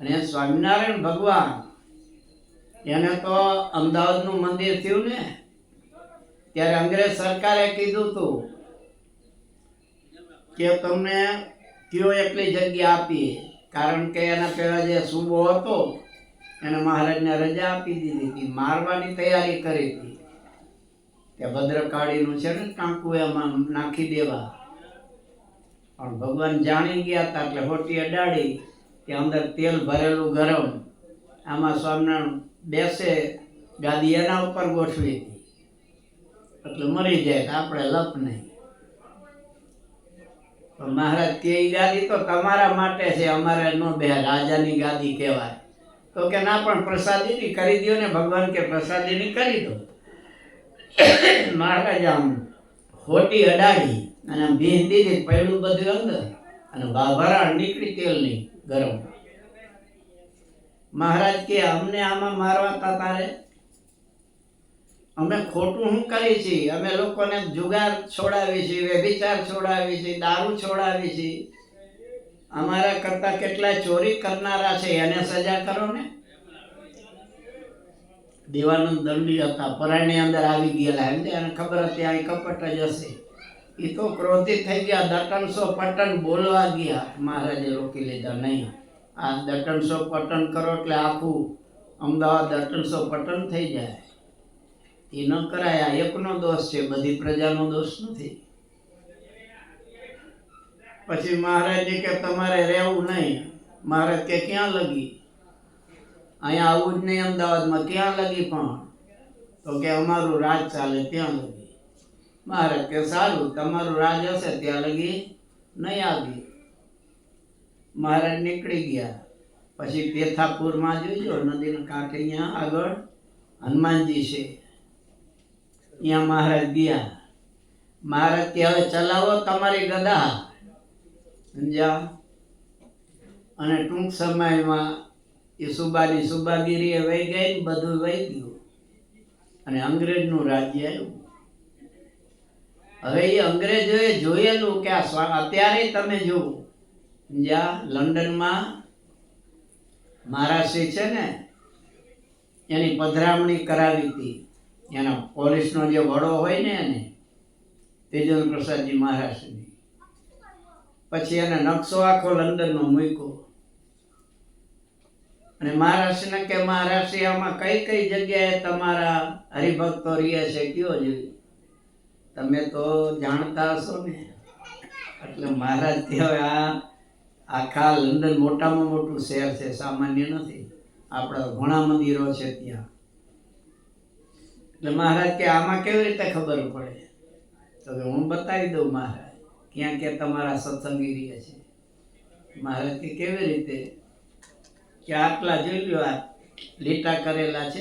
અને સ્વામિનારાયણ ભગવાન, એને તો અમદાવાદનું મંદિર થયું ને, ત્યારે અંગ્રેજ સરકારે કીધું હતું કે તમને કયો એટલી જગ્યા આપીએ, કારણ કે એના પહેલા જે સૂબો હતો એને મહારાજને રજા આપી દીધી હતી, મારવાની તૈયારી કરી હતી. કે ભદ્રકાળીનું છે ને ટાંકું, એમાં નાખી દેવા. પણ ભગવાન જાણી ગયા હતા એટલે હોટી અડાડી કે અંદર તેલ ભરેલું ગરમ, આમાં સ્વામિનારાયણ બેસે, ગાદી એના ઉપર ગોઠવી હતી, એટલે મરી જાય તો આપણે લપ નહીં. પણ મહારાજ કે એ ગાદી તો તમારા માટે છે, અમારે ન બે, રાજાની ગાદી કહેવાય. તો કે ના, પણ પ્રસાદીની કરી દો ને. ભગવાન કે પ્રસાદીની કરી દો. મહારાજ આમ હોટી અડાડી અને આમ ભીંસ દીધી, પડ્યું બધું અંદર, અને ભરાડ નીકળી તેલની ગરમ. મહારાજ કે અમને આમાં મારવા તા તારે? અમે ખોટું શું કરી છીએ? અમે લોકોને જુગાર છોડાવી છે, વ્યભિચાર છોડાવી છે, દારૂ છોડાવી છે. અમારા કરતા કેટલા ચોરી કરનારા છે, એને સજા કરો ને. દેવાનંદ દંડી હતા, પરાયણી અંદર આવી ગયેલા, એમ એને ખબર હતી આ કપટ જ હશે. એ તો ક્રોધિત થઈ ગયા, દટનસો પટન બોલવા ગયા. મહારાજે રોકી લીધા, નહીં, આ દટનસો પટન કરો એટલે આખું અમદાવાદ દટનસો પટન થઈ જાય. એ ન કરાય. આ એકનો દોષ છે, બધી પ્રજાનો દોષ નથી. પછી મહારાજે કે તમારે રહેવું નહીં. મહારાજ કે ક્યાં લગી? અહીંયા આવું જ નહીં અમદાવાદમાં. ક્યાં લગી? પણ તો કે અમારું રાજ ચાલે ત્યાં લગી. મહારાજ કે સારું, તમારું રાજ હશે ત્યાં લગી નહીં આવી. મહારાજ નીકળી ગયા. પછી પેથાપુરમાં જોઈજો, નદીના કાંઠે અહીંયા આગળ હનુમાનજી છે, ત્યાં મહારાજ ગયા. મહારાજ કે હવે ચલાવો તમારી ગદા, સમજ્યા? અને ટૂંક સમયમાં એ સુબાની સુબાગીરી એ વહી ગઈ, બધું વહી ગયું અને અંગ્રેજનું રાજ્ય આવ્યું. હવે એ અંગ્રેજોએ જોયેલું કે આ અત્યારે તમે જુઓ, જ્યાં લંડનમાં મહારાષ્ટ્રી છે ને, એની પધરામણી કરાવી હતી. એના પોલીસનો જે વડો હોય ને એને, તેજેન્દ્ર પ્રસાદજી મહારાષ્ટ્રની. પછી એને નકશો આખો લંડનનો મૂક્યો અને મહારાષ્ટ્રને કે મહારાષ્ટ્રીયામાં કઈ કઈ જગ્યાએ તમારા હરિભક્તો રહે છે કયો જોઈએ? તમે તો જાણતા હશો ને. એટલે મહારાજ કહેવાય આ આખા લંડન મોટામાં મોટું શહેર છે, સામાન્ય નથી. આપણા ઘણા મંદિરો છે ત્યાં. એટલે મહારાજ કે આમાં કેવી રીતે ખબર પડે? તો હું બતાવી દઉં મહારાજ ક્યાં ક્યાં તમારા સત્સંગી રહે છે. મહારાજ કે કેવી રીતે? કે આટલા જોઈ લો, આ લીટા કરેલા છે,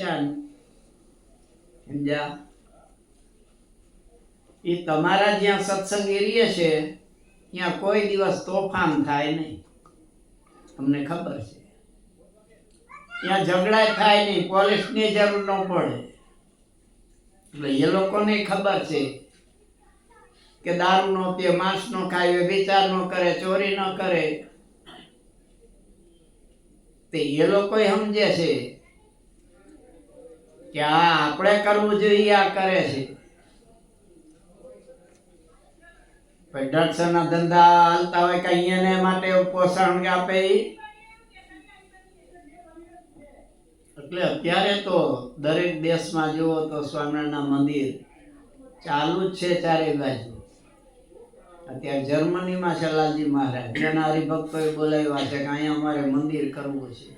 સમજ્યા? એ તમારા જ્યાં સત્સંગી રહે છે ત્યાં કોઈ દિવસ તોફાન થાય નહીં, તમને ખબર છે. ત્યાં ઝઘડા થાય નહીં, પોલીસની જરૂર ન પડે. એટલે એ લોકોને ખબર છે કે દારૂ નો પીએ, માંસ નો ખાય, વિચાર ન કરે, ચોરી ન કરે. તે એ લોકો સમજે છે કે આ આપણે કરવું જોઈએ, આ કરે છે. ડ્રગ્સના ધંધા હાલતા હોય કે એને માટે પોષણ આપે. એટલે અત્યારે તો દરેક દેશમાં જુઓ તો સ્વામિનારાયણના મંદિર ચાલુ જ છે ચારે બાજુ. અત્યારે જર્મનીમાં છે લાલજી મહારાજ, એના હરિભક્તોએ બોલાવ્યા છે કે અહીંયા અમારે મંદિર કરવું છે.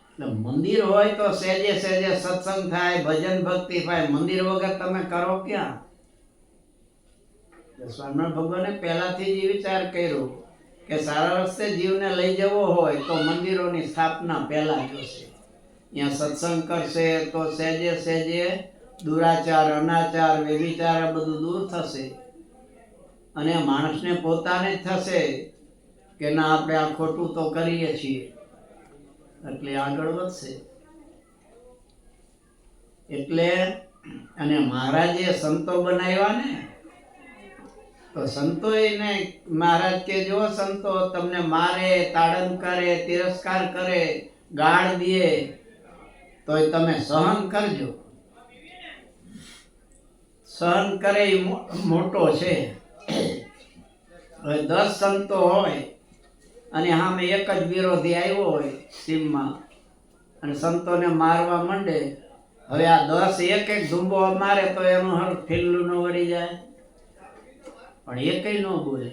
એટલે મંદિર હોય તો સહેજે સહેજે સત્સંગ થાય, ભજન ભક્તિ થાય. મંદિર વગર તમે કરો ક્યાં? સ્વામિનારાયણ ભગવાને પહેલાથી જ વિચાર કર્યો કે સારા રસ્તે જીવને લઈ જવો હોય તો મંદિરોની સ્થાપના પહેલા જોશે. ત્યાં સત્સંગ કરશે તો સહેજે સહેજે દુરાચાર, અનાચાર, વ્યભિચાર બધું દૂર થશે અને માણસને પોતાને જ થશે કે ના આપણે આ ખોટું તો કરીએ છીએ, એટલે આગળ વધશે. એટલે અને મહારાજે સંતો બનાવ્યા ને, તો સંતો એને મહારાજ કે જો સંતો તમને મારે, તાડન કરે, તિરસ્કાર કરે, ગાળ દે તો તમે સહન કરજો. સહન કરે એ મોટો છે. હવે 10 સંતો હોય અને સામે એક જ વિરોધી આવ્યો હોય સીમમાં અને સંતોને મારવા માંડે. હવે આ 10 એક એક ધુંબો મારે તો એનું હર ફીલ્લું ન વળી જાય, પણ એ કઈ ન બોલે.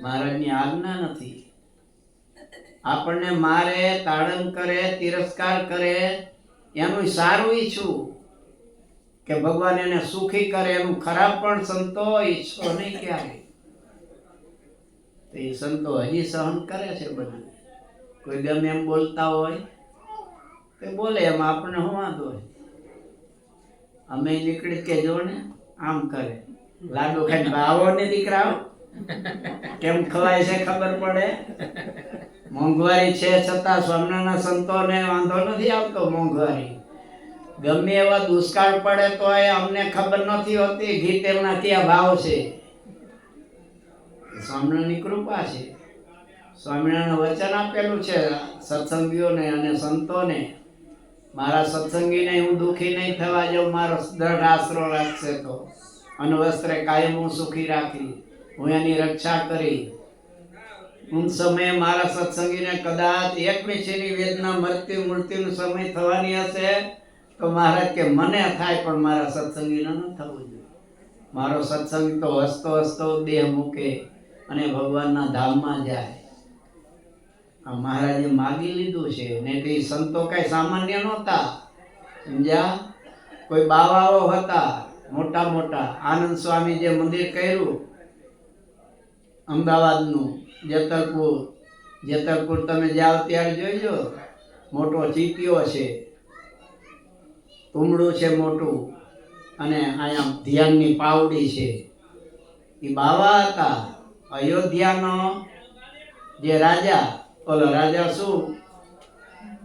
મહારાજની આજ્ઞા નથી. આપણને મારે, તાડન કરે, તિરસ્કાર કરે, એનું સારું ઈચ્છું કે ભગવાન એને સુખી કરે, એનું ખરાબ પણ સંતો ઈચ્છો નહીં ક્યારે. તો એ સંતો હજી સહન કરે છે બધું. કોઈ ગમે એમ બોલતા હોય કે બોલે, એમાં આપણને શું વાંધો હોય? અમે નીકળી કે જો ને આમ કરે, લાડુ ખાઈને આવો ને દીકરા કેમ ખવાય છે ખબર પડે. મોંઘવારી છે છતાં સ્વામિનારાયણ સંતોને વાંધો નથી આવતો. મોંઘવારી ગમે એવા દુષ્કાળ પડે તો અમને ખબર નથી હોતી ઘી તેલના ક્યાં ભાવ છે. સ્વામિનારાયણની કૃપા છે. સ્વામિનારાયણ વચન આપેલું છે સત્સંગીઓને અને સંતોને, મારા સત્સંગીને હું દુઃખી નહીં થવા જાઉં, મારો દ્રઢ આશરો રાખશે તો અનવસ્ત્રે કાયમ હું સુખી રાખી, હું એની રક્ષા કરી. ઉન સમયે મારા સત્સંગીને કદાચ એક મીઠીની વેદના મૃત્યુનો સમય થવાની હશે તો મહારાજ કે મને થાય પણ મારા સત્સંગીને ન થવું જોઈએ. મારો સત્સંગી તો હસતો હસતો દેહ મૂકે અને ભગવાનના ધામમાં જાય. આ મહારાજે માગી લીધું છે. ને તે સંતો કઈ સામાન્ય નહોતા, સમજ્યા? કોઈ બાવાઓ હતા મોટા મોટા. આનંદ સ્વામી જે મંદિર કર્યું અમદાવાદનું જેતલપુર તમે જાઓ ત્યારે જોઈજો, મોટો ચીપિયો છે, તુમડું છે મોટું, અને અહીંયા ધ્યાનની પાવડી છે. એ બાવા હતા. અયોધ્યાનો જે રાજા, ઓલો રાજા શું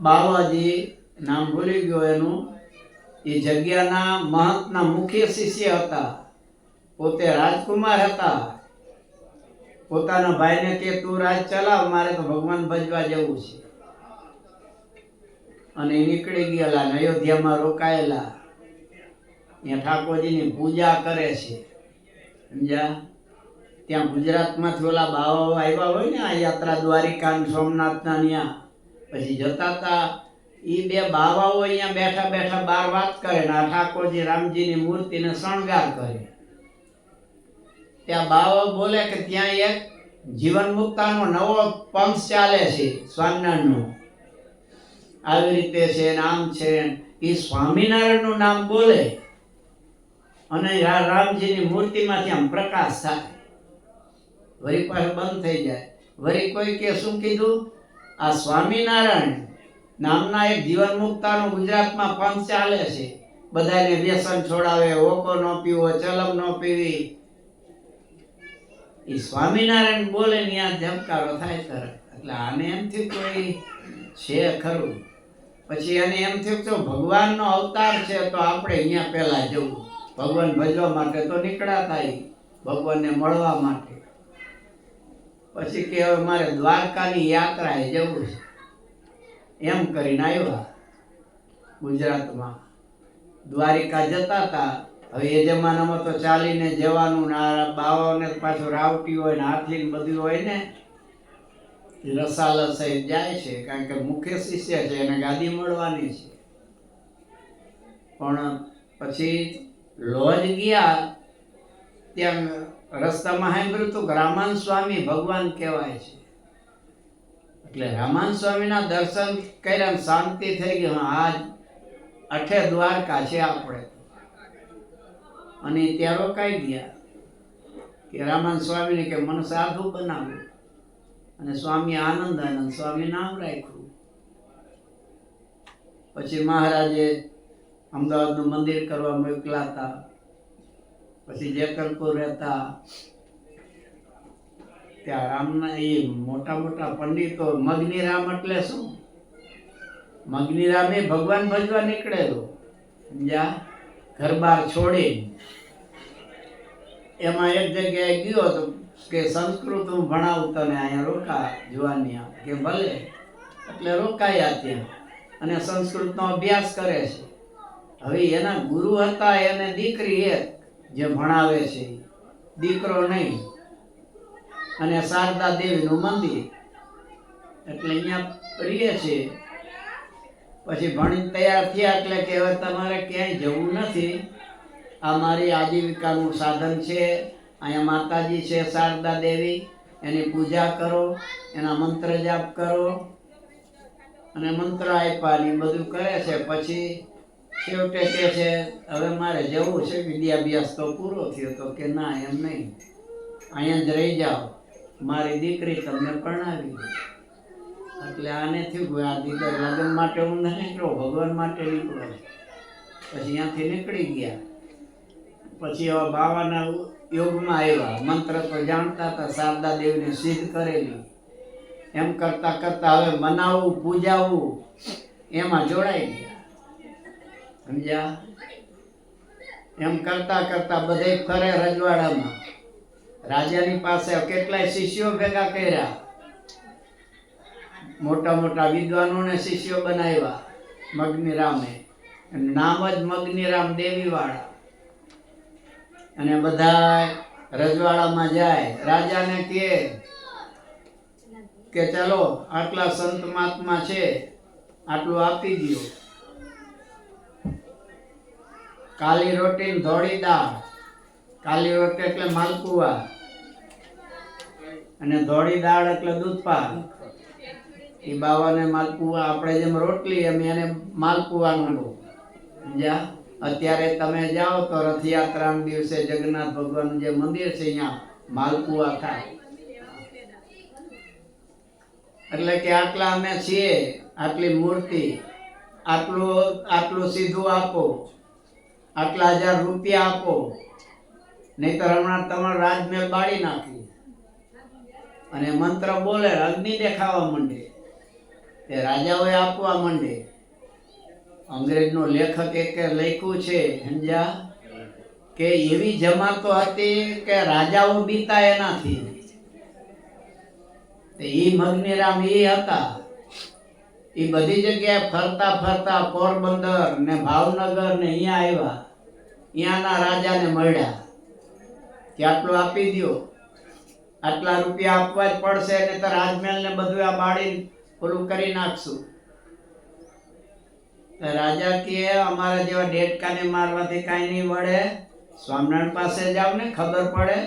બાવાજી નામ ભૂલી ગયો એનું, એ જગ્યાના મહંતના મુખ્ય શિષ્ય હતા. પોતે રાજકુમાર હતા. પોતાના ભાઈને કે તું રાજ ચલાવ, મારે તો ભગવાન ભજવા જવું છે. અને નીકળી ગયેલા ને અયોધ્યામાં રોકાયેલા. ત્યાં ઠાકોરજીની પૂજા કરે છે, સમજ્યા? ત્યાં ગુજરાતમાંથી ઓલા બાવાઓ આવ્યા હોય ને આ યાત્રા દ્વારિકા અને સોમનાથના ત્યાં, પછી જતા હતા. એ બે બાવાઓ અહીંયા બેઠા બેઠા બાર વાત કરે ને આ ઠાકોરજી રામજીની મૂર્તિને શણગાર કરે. ત્યાં બાવા બોલે કે ત્યાં એક જીવન મુક્તાનો નવો પંથ ચાલે છે સ્વામિનારાયણનો, આવી રીતે છે, નામ છે. એ સ્વામિનારાયણનું નામ બોલે અને રામજીની મૂર્તિમાંથી આમ પ્રકાશ થાય, વળી પાસે બંધ થઈ જાય. વળી કોઈ કે શું કીધું? આ સ્વામિનારાયણ નામના એક જીવન મુક્તાનો ગુજરાતમાં પંથ ચાલે છે, બધાને વ્યસન છોડાવે, ઓકો ન પીવો, ચલમ ન પીવી. એ સ્વામિનારાયણ બોલે ને આ ધબકારો થાય તરત. એટલે આને એમ થયું કોઈ છે ખરું. પછી એને એમ થયું કે ભગવાનનો અવતાર છે તો આપણે અહીંયા પહેલા જવું, ભગવાન ભજવા માટે તો નીકળ્યા થાય, ભગવાનને મળવા માટે. પછી કે હવે મારે દ્વારકાની યાત્રાએ જવું છે, એમ કરીને આવ્યા ગુજરાતમાં. દ્વારિકા જતા હતા. હવે એ જમાનામાં તો ચાલીને જવાનું ને આ બાવાઓને પાછું રાવટી હોય ને હાથી ને બધું હોય ને, રસાલા સહિત જાય છે, કારણ કે મુખ્ય શિષ્ય છે એને ગાદી મળવાની છે. પણ પછી લોજ ગયા ત્યાં રસ્તામાં સાંભળ્યું તો રામાન સ્વામી ભગવાન કહેવાય છે. એટલે રામાન સ્વામીના દર્શન કર્યા, શાંતિ થઈ ગઈ. આજ અઠે દ્વારકા છે આપણે. અને ત્યાં રોકાઈ ગયા કે રામાન સ્વામીને કે મને સાધુ બનાવ્યું, અને સ્વામી આનંદાનંદ સ્વામી નામ રાખ્યું. પછી મહારાજે અમદાવાદનું મંદિર કરવા મોકલા હતા. પછી જેતલપુર રહેતા ત્યાં રામના એ મોટા મોટા પંડિતો, મગની રામ એટલે શું? મગની રામ એ ભગવાન ભજવા નીકળેલો, સમજ્યા? ઘર બાર છોડી એમાં એક જગ્યાએ ગયો તો કે સંસ્કૃત હું ભણાવું તને, અહીંયા રોકા જુવાની. કે ભલે. એટલે રોકાયા ત્યાં અને સંસ્કૃતનો અભ્યાસ કરે છે. હવે એના ગુરુ હતા એને દીકરી એક જે ભણાવે છે, દીકરો નહીં. અને શારદા દેવીનું મંદિર, એટલે અહીંયા રહીએ છે. પછી ભણી તૈયાર થયા એટલે કે હવે તમારે ક્યાંય જવું નથી, આ મારી આજીવિકાનું સાધન છે. અહીંયા માતાજી છે શારદા દેવી, એની પૂજા કરો, એના મંત્ર જાપ કરો. અને મંત્ર આપ્યા ને બધું કરે છે. પછી છેવટે કે છે હવે મારે જવું છે, વિદ્યાભ્યાસ તો પૂરો થયો. તો કે ના, એમ નહીં, અહીંયા જ રહી જાઓ, મારી દીકરી તમને પરણાવી. એટલે આને થયું આ દીકરી લગ્ન માટે હું નથી નીકળો, ભગવાન માટે નીકળો. પછી ત્યાંથી નીકળી ગયા. પછી હવે બાવાના યોગમાં આવ્યા. મંત્ર તો જાણતા હતા, શારદા દેવીને સિદ્ધ કરેલી. એમ કરતા કરતા હવે મનાવવું પૂજાવવું એમાં જોડાઈ ગયા. સમજ્યા? એમ કરતા કરતા બધે ફરે રજવાડામાં. રાજાની પાસે કેટલાય શિષ્યો ભેગા કર્યા, મોટા મોટા વિદ્વાનોને શિષ્યો બનાવ્યા મગનીરામે. નામ જ મગનીરામ દેવી વાળા. અને બધા રજવાડામાં જાય, રાજાને કે ચાલો આટલા સંત મહાત્મા છે, આટલું આપી દો. કાલી રોટી ને ધોળી દાળ. કાલી રોટી એટલે માલપુઆ અને ધોળી દાળ એટલે દૂધપાક. એ બાવાને માલપુઆ, આપણે જેમ રોટલી એમ એને માલપુઆ નો. સમજ્યા? અત્યારે તમે જાઓ તો રથયાત્રાના દિવસે જગન્નાથ ભગવાનનું જે મંદિર છે અહીંયા માલપુઆ થાય. એટલે કે આટલા અમે છીએ, આટલી મૂર્તિ, આટલું સીધું આપો, આટલા 1000 રૂપિયા આપો, નહીતર હમણાં તમારો રાજમહેલ બાળી નાખી. અને મંત્ર બોલે, અગ્નિ દેખાવા માંડે, તે રાજાઓએ આપવા માંડે. અંગ્રેજનો લેખક એકે લખ્યું છે, સમજ્યા, કે એવી જમાતો હતી કે રાજાઓ બીતા એનાથી. ઈ મગનીરામ ઈ હતા. ઈ બધી જગ્યાએ ફરતા ફરતા પોરબંદર ને ભાવનગર ને અહીંયા આવ્યા. અહીંયાના રાજાને મળ્યા કે આટલું આપી દો, આટલા રૂપિયા આપવા જ પડશે, ને તો રાજમહેલ ને બધું આ બાળી પૂરું કરી નાખશું. રાજા કે અમારા જેવા ડેટકાને મારવાથી કાંઈ નહીં વળે, સ્વામિનારાયણ પાસે જાવ ને ખબર પડે.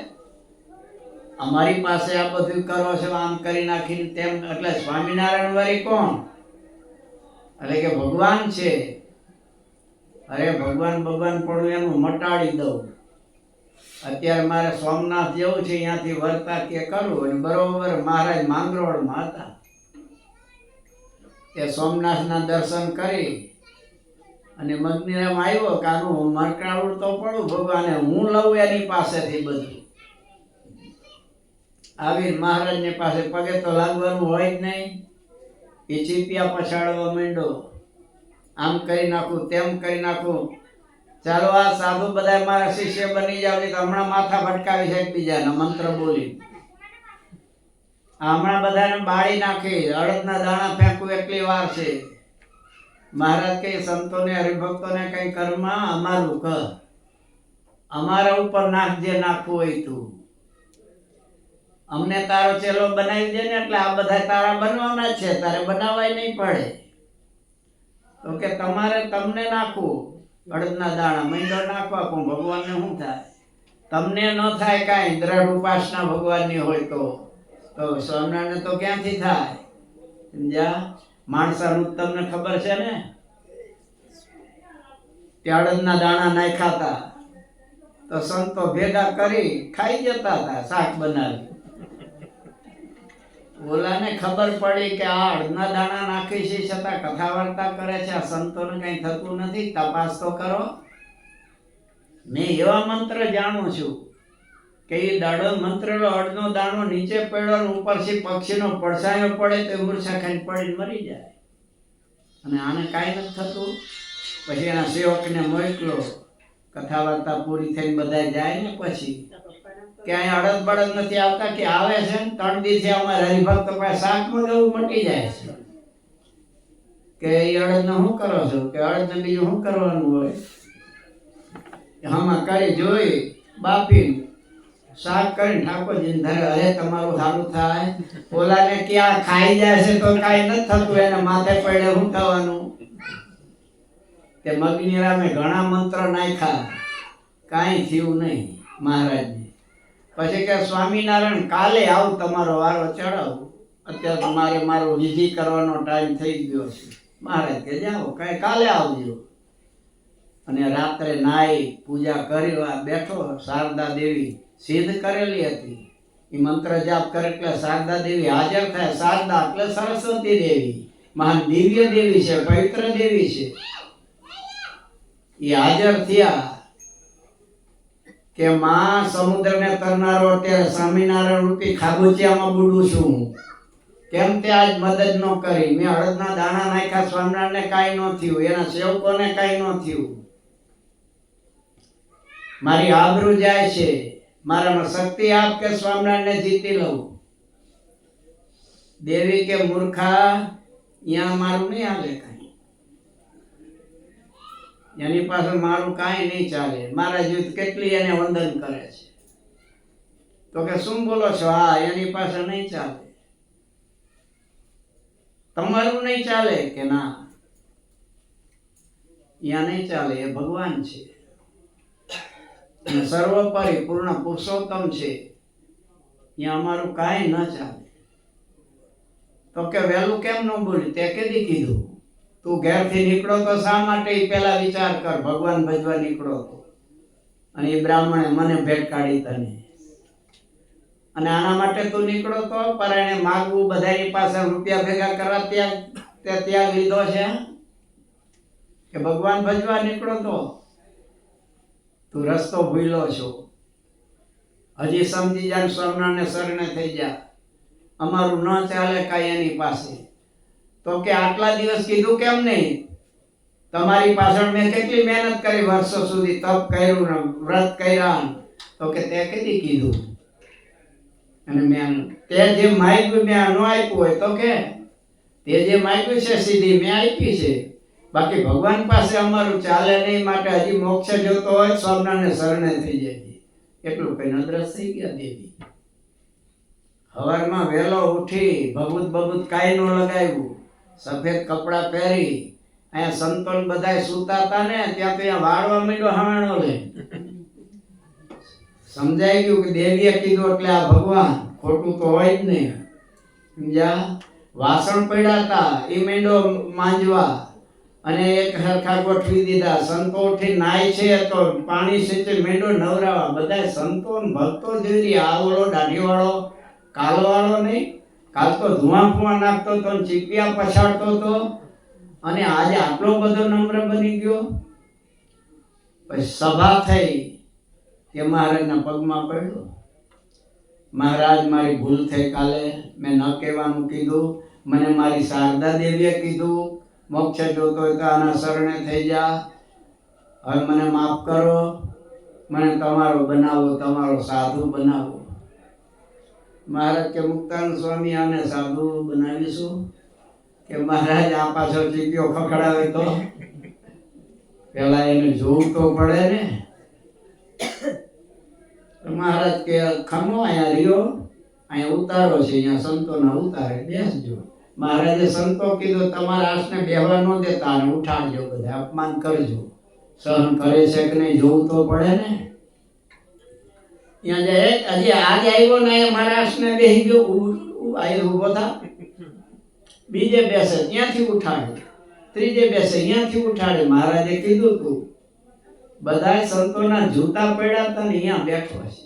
અમારી પાસે આ બધું કરો છો, આમ કરી નાખીને તેમ. એટલે સ્વામિનારાયણ વળી કોણ? એટલે કે ભગવાન છે. અરે ભગવાન પડું એનું મટાડી દઉં. અત્યારે મારે સોમનાથ જવું છે, અહીંયાથી વર્તા કે કરવું. અને બરોબર મહારાજ માંગરોળમાં હતા. તે સોમનાથના દર્શન કરી અને મગનીરામ આવ્યો કે આનું મરકાવડું તો પડું ભગવાને, હું લઉં એની પાસેથી બધું. આવી મહારાજની પાસે પગે તો લાગવાનું હોય જ નહીં. એ ચીપિયા પછાડવા માંડ્યો, આમ કરી નાખું, તેમ કરી નાખું. ચાલો આ સાધુ બધા મારા શિષ્ય બની જાવ, તો હમણાં માથા ભટકાવી છે એકબીજાના મંત્ર બોલી. હમણાં બધાને બાળી નાખી, અડદના દાણા ફેંકવું એટલી વાર છે. મહારાજ કે સંતોને હરિભક્તોને કઈ કર્મ અમારું કર, અમારા ઉપર નાખજે, નાખવું હોય તું. અમને તારો ચેલો બનાવી દે ને, એટલે આ બધા તારા બનવાના છે, તારે બનાવાય નહીં પડે. તો કે તમને નાખવું અડદના દાણા, મહિનો નાખવા, પણ ભગવાનને શું થાય? તમને ન થાય કાંઈ, દ્રઢ ઉપાસના ભગવાનની હોય તો સ્વામિનારાયણ તો ક્યાંથી થાય? સમજ્યા? માણસાનું તમને ખબર છે ને, તે અડદના દાણા નાખ્યા હતા તો સંતો ભેગા કરી ખાઈ જતા હતા, શાક બનાવી. ઓલાને ખબર પડી કે આ અડદના દાણા નાખી છે, છતાં કથા વાર્તા કરે છે, આ સંતોને કઈ થતું નથી, તપાસ તો કરો. મેં એવા મંત્ર જાણું છું કે એ દાડો મંત્રનો અડનો દાણો નીચે પડ્યો, ઉપરથી પક્ષીનો પડછાયો પડે તો મૂર્છા ખાઈને પડીને મરી જાય. અને આને કાંઈ નથી થતું. પછી એના સેવકને મોકલો, કથા વાર્તા પૂરી થઈને બધા જાય ને પછી કે અહીં અડદ બળદ નથી આવતા, કે આવે છે ને 3 દિવસે અમારે હરિભક્ત પાસે શાકમાં જવું મટી જાય છે. કે એ અડદને શું કરો છો? કે અડદને બીજું શું કરવાનું હોય? આમાં કરી જોઈ બાપી શાક કરીને ઠાકોરજીને ધરે, અરે તમારું સારું થાય. ઓલાને ક્યાં ખાઈ જાય છે તો કાંઈ નથી થતું, એને માથે પડે શું થવાનું? તે મગનીરામે ઘણા મંત્ર નાખ્યા, કાંઈ થયું નહીં મહારાજને. પછી કે સ્વામિનારાયણ કાલે આવું, તમારો વારો ચડાવું, અત્યારે મારે મારો વિધિ કરવાનો ટાઈમ થઈ ગયો છે. મહારાજ કે જાઓ, કાંઈ કાલે આવજો. અને રાત્રે નાઈ પૂજા કરી બેઠો. શારદા દેવી સિદ્ધ કરેલી હતી, એ મંત્ર જાપ કરે એટલે શારદા દેવી હાજર થાય. શારદા એટલે સરસ્વતી દેવી, મહાન દિવ્ય દેવી છે, પવિત્ર દેવી છે. એ હાજર થયા કે માં સમુદ્રને તરનારો અત્યારે સ્વામિનારાયણ રૂપી ખાબોચિયામાં બુડું છું હું. કેમ તે આજ મદદ ન કરી? મેં અડદના દાણા નાખ્યા, સ્વામિનારાયણને કાંઈ ન થયું, એના સેવકોને કાંઈ ન થયું. મારી આબરૂ જાય છે, મારામાં શક્તિ આપ કે સ્વામિનારાયણને જીતી લઉં. દેવી કે મૂર્ખા, અહીંયા મારું નહીં હાલે કાંઈ, એની પાસે મારું કાંઈ નહીં ચાલે. મારા જીવ કેટલી એને વંદન કરે છે. તો કે શું બોલો છો? હા, એની પાસે નહીં ચાલે. તમારું નહીં ચાલે કે ના? અહીંયા નહીં ચાલે. એ ભગવાન છે, સર્વોપરી પૂર્ણ પુરુષોત્તમ છે. અહીંયા અમારું કાંઈ ન ચાલે. તો કે વહેલું કેમ ન બોલી? તે કેદી કીધું? તું ઘેરથી નીકળો તો શા માટે? પેલા વિચાર કર. ભગવાન ભજવા નીકળો તો, અને એ બ્રાહ્મણે મને ભેટ કાઢી તને, અને આના માટે તું નીકળો તો પરાણે માગવું, બધાની પાસે રૂપિયા ભેગા કરવા ત્યાગ લીધો છે કે ભગવાન ભજવા નીકળો તો? તું રસ્તો ભૂલ્યો છો. હજી સમજી જા, સ્વામિનારાયણને શરણે થઈ જા. અમારું ન ચાલે કાંઈ એની પાસે. તો કે આટલા દિવસ કીધું કેમ નહીં? તમારી પાછળ મેં કેટલી મહેનત કરી, વર્ષો સુધી તપ કર્યું, વ્રત કર્યા. તો કે તે કીધી કીધું, અને મેં તે જે માગ્યું મેં ન આપ્યું હોય તો કે તે જે માગ્યું છે સીધી મેં આપી છે. બાકી ભગવાન પાસે અમારું ચાલે નહીં, માટે હજી મોક્ષ જોતો હોય સ્વામિનારાયણને શરણે થઈ જાય. એટલું કઈ અદ્રશ્ય થઈ ગયા દેવી. સવારમાં વહેલો ઉઠી ભભૂત કાંઈ ન લગાવ્યું, સફેદ કપડાં પહેરી, અહીંયા સંતોન બધાય સૂતા હતા ને, ત્યાં તો અહીંયા વાળવા માંડ્યો હાવણો લે. સમજાઈ ગયું કે દેવીએ કીધું એટલે આ ભગવાન, ખોટું તો હોય જ નહીં. સમજ્યા? વાસણ પડ્યા હતા એ માંડ્યો માંજવા, અને એક સરખા ગોઠવી દીધા. સંતો ઉઠી નાય છે તો પાણી સિંચે માંડ્યો નવરાવા. બધા સંતો ભક્તો જોઈ રહ્યા. આ ઓલો દાઢીવાળો, કાલવાળો નહીં, કાલ તો ધુઆ ફુઆ નાખતો હતો, ચીપિયા પછાડતો હતો, અને આજે આટલો બધો નમ્ર બની ગયો. પછી સભા થઈ કે મહારાજના પગમાં પડ્યો. મહારાજ, મારી ભૂલ થઈ, કાલે મેં ન કહેવાનું કીધું. મને મારી શારદા દેવીએ કીધું મોક્ષ જોતો હોય તો આના શરણે થઈ જા. હવે મને માફ કરો, મને તમારો બનાવો, તમારો સાધુ બનાવો. મહારાજ કે મુક્તાનંદ સ્વામી આને સાધુ બનાવીશું? કે મહારાજ આ પાછો ચીપિયો ખખડાવે તો પેલા એને જોવું તો પડે ને. મહારાજ કે ખમો, અહીંયા રહ્યો, અહીંયા ઉતારો છે, અહીંયા સંતોના ઉતારે બેસજો. મહારાજે સંતો કીધું તમારા આસને બેહવા ન દેતા, અને ઉઠાડજો, બધા અપમાન કરજો. સહન કરે છે કે નહીં જોવું તો પડે ને. અહીંયા જાય હજી આજે આવ્યો ને મારા આસને બેસી ગયો, ઉભો થા. બીજે બેસે ત્યાંથી ઉઠાડે, ત્રીજે બેસે અહીંયાથી ઉઠાડે. મહારાજે કીધું તું બધા સંતોના જૂતા પડ્યા હતા ને અહીંયા બેઠો છે.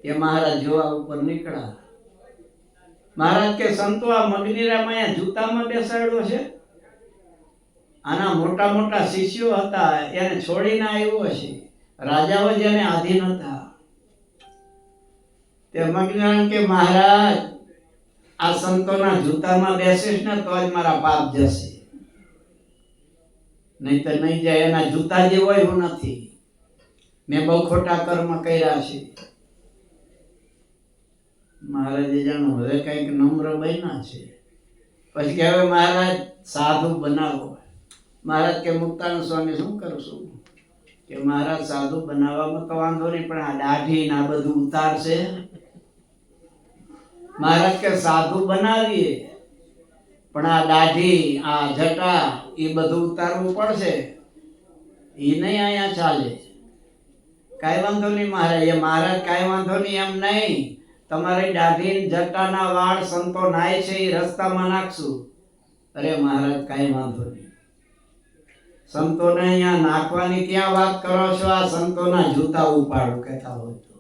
એ મહારાજ જોવા ઉપર નીકળ્યા. મહારાજ કે સંતો આ મગનીરામાં અહીંયા જૂતામાં બેસાડ્યો છે? આના મોટા મોટા શિષ્યો હતા, એને છોડીને આવ્યો છે. રાજાઓ જેને આધીન હતા. તે મગનીરામ કે મહારાજ, આ સંતોના જૂતામાં બેસીશ ને તો જ મારા પાપ જશે, નહીં તો નહીં જાય. એના જૂતા જેવો એવું નથી. મેં બહુ ખોટા કર્મ કર્યા છે. મહારાજે જાણો હવે કઈક નમ્ર બન્યા છે. પછી કે હવે મહારાજ સાધુ બનાવો. મહારાજ કે મુક્તાનંદ સ્વામી શું કરશું? કે મહારાજ સાધુ બનાવવામાં તો વાંધો નહીં, પણ આ દાઢી ને આ બધું ઉતારશે. મહારાજ કે સાધુ બનાવીએ, પણ આ દાઢી, આ જટા, એ બધું ઉતારવું પડશે. એ નહીં અહીંયા ચાલે. કાંઈ વાંધો નહીં મહારાજ. એ મહારાજ કાંઈ વાંધો નહીં એમ નહીં, તમારી દાઢી જટાના વાળ સંતો નાય છે એ રસ્તામાં નાખશું. અરે મહારાજ કાંઈ વાંધો નહીં. સંતોને અહીંયા નાખવાની ક્યાં વાત કરો છો? આ સંતોના જૂતા ઉપાડો કહેતા હોય તો.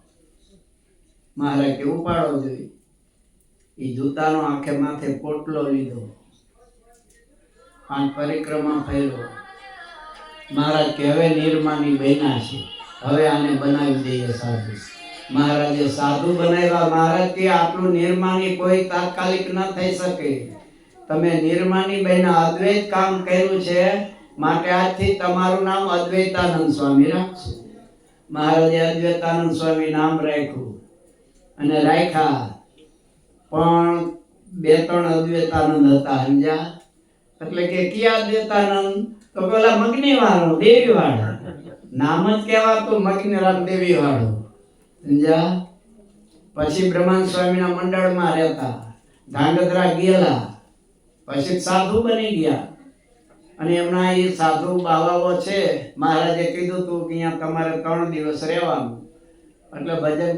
મહારાજ કે ઉપાડો જોઈએ. એ જૂતાનો આખે માથે પોટલો લીધો, પરિક્રમા ફેરવો. મહારાજ કે હવે નિર્માની બન્યા છે, હવે આને બનાવી દઈએ સાધુ. મહારાજે સાધુ બનાવ્યા. મહારાજ કે આટલું નિર્માની કોઈ તાત્કાલિક ન થઈ શકે. તમે નિર્માની બન્યા, અદ્વૈત કામ કર્યું છે, માટે આજથી તમારું નામ અદ્વૈતાનંદ સ્વામી રાખશો. મહારાજે અદ્વૈતાનંદ સ્વામી નામ રાખ્યું અને રાખ્યા. પણ 2-3 અદ્વૈતાનંદ હતા, સમજ્યા? એટલે કે કયા અદ્વૈતાનંદ? તો પેલા મગની વાળો, દેવી વાળો. નામ જ કહેવાતું મગનીરામ દેવી વાળો, સમજ્યા? પછી બ્રહ્માંડ સ્વામીના મંડળમાં રહેતા, ધાંગધ્રા ગયેલા, પછી સાધુ બની ગયા. અને એમના એ સાધુ બાવાઓ છે, મહારાજે કીધું તું કે અહીંયા તમારે 3 દિવસ રહેવાનું. એટલે ભજન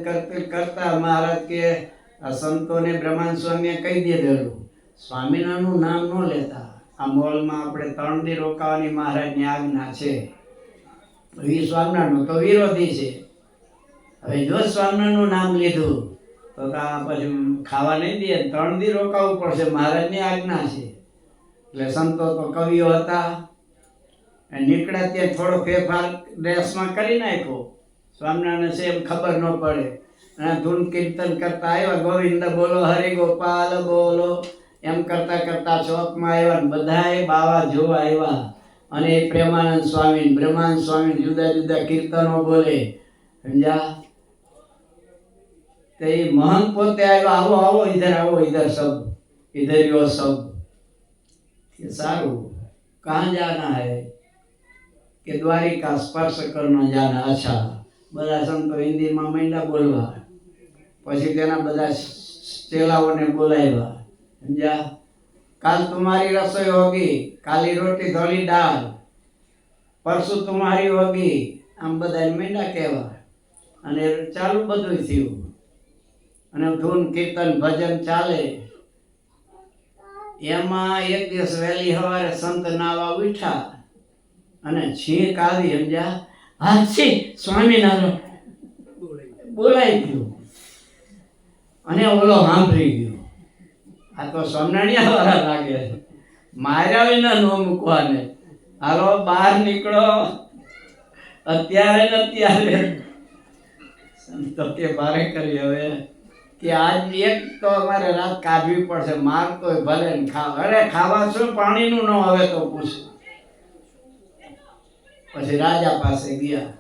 કરતા મહારાજ કે આ સંતોને બ્રહ્માંડ સ્વામીએ કહી દીધેલું, સ્વામિનારાયણનું નામ ન લેતા. આ મોલમાં આપણે 3 દી રોકાવાની મહારાજની આજ્ઞા છે. એ સ્વામિનારાયણ તો વિરોધી છે. હવે જો સ્વામિનારાયણનું નામ લીધું તો પછી ખાવા નહીં દે, 3 દી રોકાવું પડશે, મહારાજની આજ્ઞા છે. એટલે સંતો તો કવિઓ હતા, નીકળ્યા ત્યાં થોડો ફેરફાર ડ્રેસમાં કરી નાખ્યો. સ્વામિનારાયણ છે એમ ખબર ન પડે. અને ધૂન કીર્તન કરતા આવ્યા, ગોવિંદ બોલો, હરિ ગોપાલ બોલો, એમ કરતા કરતા ચોકમાં આવ્યા. બધાએ બાવા જોવા આવ્યા. અને પ્રેમાનંદ સ્વામી, બ્રહ્માંડ સ્વામી જુદા જુદા કીર્તનો બોલે, સમજ્યા? તે મહંત પોતે આવ્યા, આવો આવો ઇધર સબ, ઇધર યો સબ. કે સારું, કહાં જાના હૈ? કે દ્વારિકા સ્પર્શ કરના જાના. અચ્છા. બધા સંતો હિન્દીમાં માંડ્યા બોલવા. પછી તેના બધા ચેલાઓને બોલાવ્યા, સમજ્યા? કાલ तुम्हारी रसोई होगी, काली रोटी धोली दाल, परसों तुम्हारी होगी. આમ બધા માંડ્યા કહેવા. અને ચાલુ બધું થયું. અને ધૂન કીર્તન ભજન ચાલે. એમાં એક દિવસ વહેલી સવારે સંત નાવા ઉઠ્યા અને છીંક આવી, સમજ્યા? હાચી સ્વામિનારાયણ બોલાઈ ગયું. અને ઓલો સાંભળી ગયો, આ તો સ્વામિનારાયણ વાળા લાગે છે, માર્યા વિના ન મૂકવાને. હાલો બહાર નીકળો અત્યારે ને અત્યારે. સંતો કે ભારે કરી હવે કે આજ એક તો અમારે રાત કાઢવી પડશે, માર તો ભલે ને ખાવ. અરે ખાવા શું, પાણીનું ન હવે તો પૂછ્યું. પછી રાજા પાસે ગયા.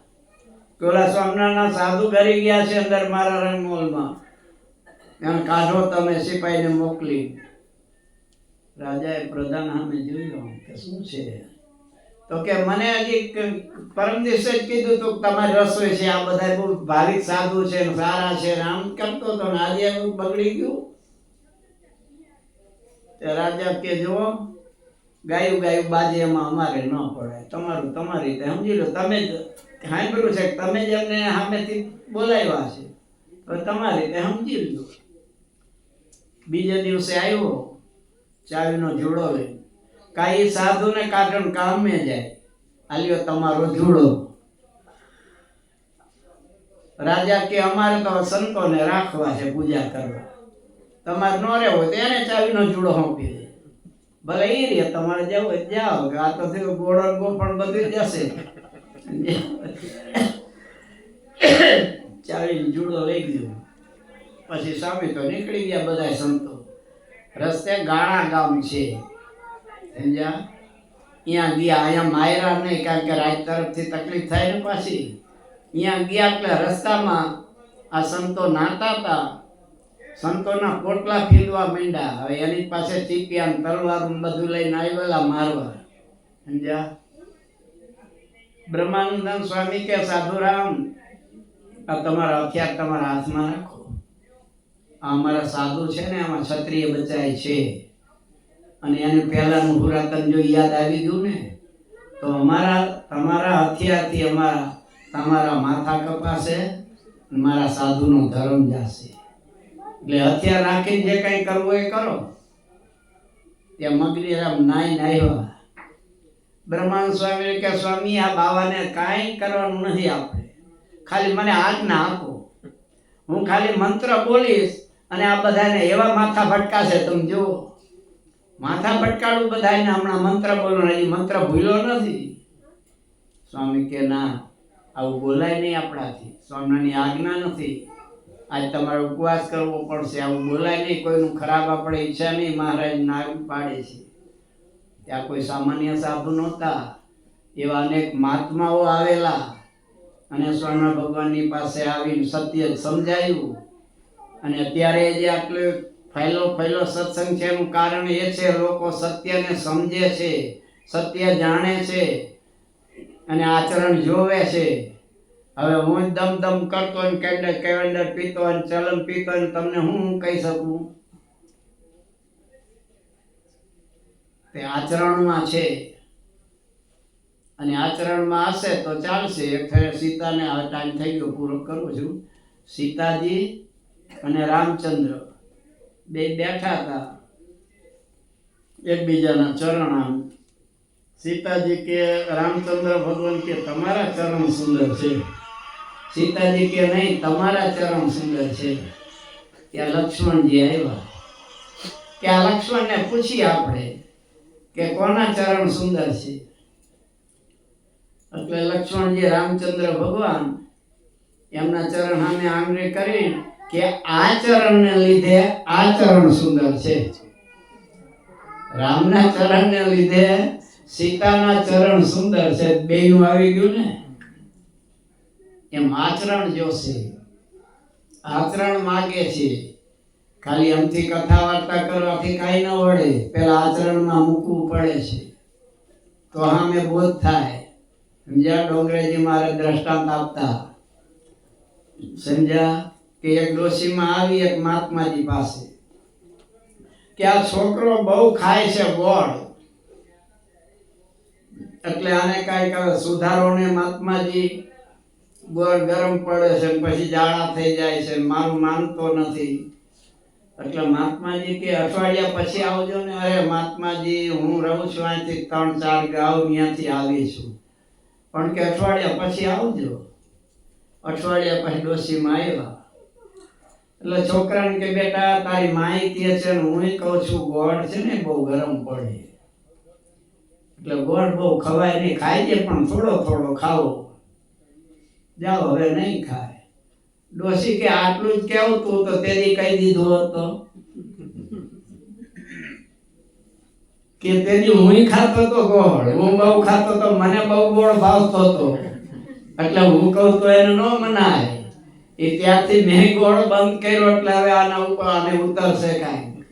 પેલા સ્વામિનારાયણ સાધુ કરી ગયા છે અંદર મારા રંગમોલમાં, એમ કાઢો તમે સિપાહીને મોકલી. રાજાએ પ્રધાન સામે જોયું કે શું છે? તો કે મને હજી પરમ દિવસે જ કીધું તું તમારી રસોઈ છે, આ બધા બહુ ભાવિક સાધુ છે, સારા છે, આમ કરતો તો ને આજે બગડી ગયું. તે રાજા કે જો ગાયું બાજે એમાં અમારે ન પડે, તમારું તમારી રીતે સમજી લો. તમે જ સાંભળ્યું છે, તમે જ એમને સામેથી બોલાવ્યા છે, તો તમારી રીતે સમજી લો. બીજે દિવસે આવ્યો ચાવીનો જુડો લઈ. કાંઈ સાધુને કાઢણ કામે જાય, આલ્યો તમારો જુડો. રાજા કે અમારે તો સંતોને રાખવા છે, પૂજા કરવા, તમારે ન રહેવો તો એને ચાવીનો જુડો સોંપી દે. ભલે એ રે, તમારે જવું હોય જાઓ, આ તો થયું ગોળો ગોફણ બધું જશે. ચાવીનો જુડો લઈ ગયો. પછી સ્વામી તો નીકળી ગયા બધા સંતો. રસ્તે ગાણા ગામ છે, સમજ્યા? અહીંયા ગયા. અહીંયા માયરા નહીં, કારણ કે રાજ તરફથી તકલીફ થાય ને પાછી. અહીંયા ગયા એટલે રસ્તામાં આ સંતો નાતા હતા. સંતોના પોટલા ફીરવા માંડ્યા. હવે એની પાસે ચીપિયા તલવાર બધું લઈને આવેલા મારવા, સમજ્યા? બ્રહ્માનંદ સ્વામી કે સાધુરામ, આ તમારા હથિયાર તમારા હાથમાં રાખો. આ અમારા સાધુ છે ને, આમાં ક્ષત્રિય બચાય છે. અને એને પહેલાનું પુરાતન જો યાદ આવી ગયું ને, તો તમારા હથિયારથી તમારા માથા કપાશે, મારા સાધુનો ધર્મ જશે. એટલે હથિયાર રાખીને જે કંઈ કરવું એ કરો. ત્યાં મગનીરામ નાઈ આવ્યા. બ્રહ્માંડ સ્વામી કે સ્વામી આ બાવાને કાંઈ કરવાનું નથી, આપણે ખાલી મને આજ્ઞા આપો, હું ખાલી મંત્ર બોલીશ અને આ બધાને એવા માથા ભટકાશે, તમે જુઓ. માથા ભટકાડું બધાને, હમણાં મંત્ર બોલવાનો, એ મંત્ર ભૂલ્યો નથી. સ્વામી કે ના, આવું બોલાય નહીં આપણાથી. સ્વામિનારાયણની આજ્ઞા નથી. આજ તમારે ઉપવાસ કરવો પડશે, આવું બોલાય નહીં. કોઈનું ખરાબ આપણે ઈચ્છા નહીં. મહારાજ ના પાડે છે. ત્યાં કોઈ સામાન્ય સાધુ નહોતા, એવા અનેક મહાત્માઓ આવેલા અને સ્વામિનારાયણ ભગવાનની પાસે આવીને સત્ય સમજાયું. અને અત્યારે જે આટલો ફેલો સત્સંગ છે એનું કારણ એ છે લોકો સત્યને સમજે છે, સત્ય જાણે છે અને આચરણ જોવે છે. હવે હું દમ કરતો ને કેલેન્ડર પીતો ને ચલન પીતો ને તમને હું કહી શકું? તે આચરણમાં છે અને આચરણમાં હશે તો ચાલશે. એક ફેરે સીતાને, હવે ટાઈમ થઈ ગયો, પૂરો કરું છું. સીતાજી અને રામચંદ્ર બે બેઠા હતા એકબીજાના ચરણ આમ. સીતાજી કે રામચંદ્ર ભગવાન કે તમારા ચરણ સુંદર છે. સીતાજી કે નહીં, તમારા ચરણ સુંદર છે. ત્યાં લક્ષ્મણજી આવ્યા કે આ લક્ષ્મણને પૂછીએ આપણે કે કોના ચરણ સુંદર છે. એટલે લક્ષ્મણજી રામચંદ્ર ભગવાન એમના ચરણ સામે આંગળી કરી કે આ ચરણને લીધે આ ચરણ સુંદર છે. રામના ચરણને લીધે સીતાના ચરણ સુંદર છે. બેયનું આવી ગયું ને. એમ આચરણ જોશે, આચરણ માગે છે. ખાલી આમથી કથા વાર્તા કરવાથી કાંઈ ન વળે, પેલા આચરણમાં મૂકવું પડે છે તો સામે બોધ થાય. સમજ્યા? ડોંગરેજી મારે દ્રષ્ટાંત આપતા, સમજ્યા? કે એક ડોશીમાં આવી એક મહાત્માજી પાસે કે આ છોકરો બહુ ખાય છે ગોળ, એટલે આને કાંઈક સુધારો ને. મહાત્માજી ગોળ ગરમ પડે છે પછી ઝાડા થઈ જાય છે, મારું માનતો નથી. એટલે મહાત્માજી કે અઠવાડિયા પછી આવજો ને. અરે મહાત્માજી હું રહું છું અહીંથી 3-4 ગાઉ, ત્યાંથી આવી છું, પણ કે અઠવાડિયા પછી આવજો. અઠવાડિયા પછી ડોશીમાં આવ્યા. એટલે છોકરાને કે બેટા તારી માહિતી છે ને હું કહું છું ગોળ છે ને બહુ ગરમ પડે, એટલે ગોળ બહુ ખવાય નહીં, ખાઈ છે પણ થોડો ખાવો, જાઓ હવે નહીં ખાય. ડોશી કે આટલું જ કેવું તું તો તેદી કહી દીધું હતો કે તેદી હું ખાતો તો ગોળ, હું બહુ ખાતો તો મને બહુ ગોળ ભાવતો હતો, એટલે હું કહું તો એને ન મનાય. એ ત્યારથી મેં ગોળ બંધ કર્યો, એટલે હવે આના ઉપર આને ઉતરશે કાંઈ.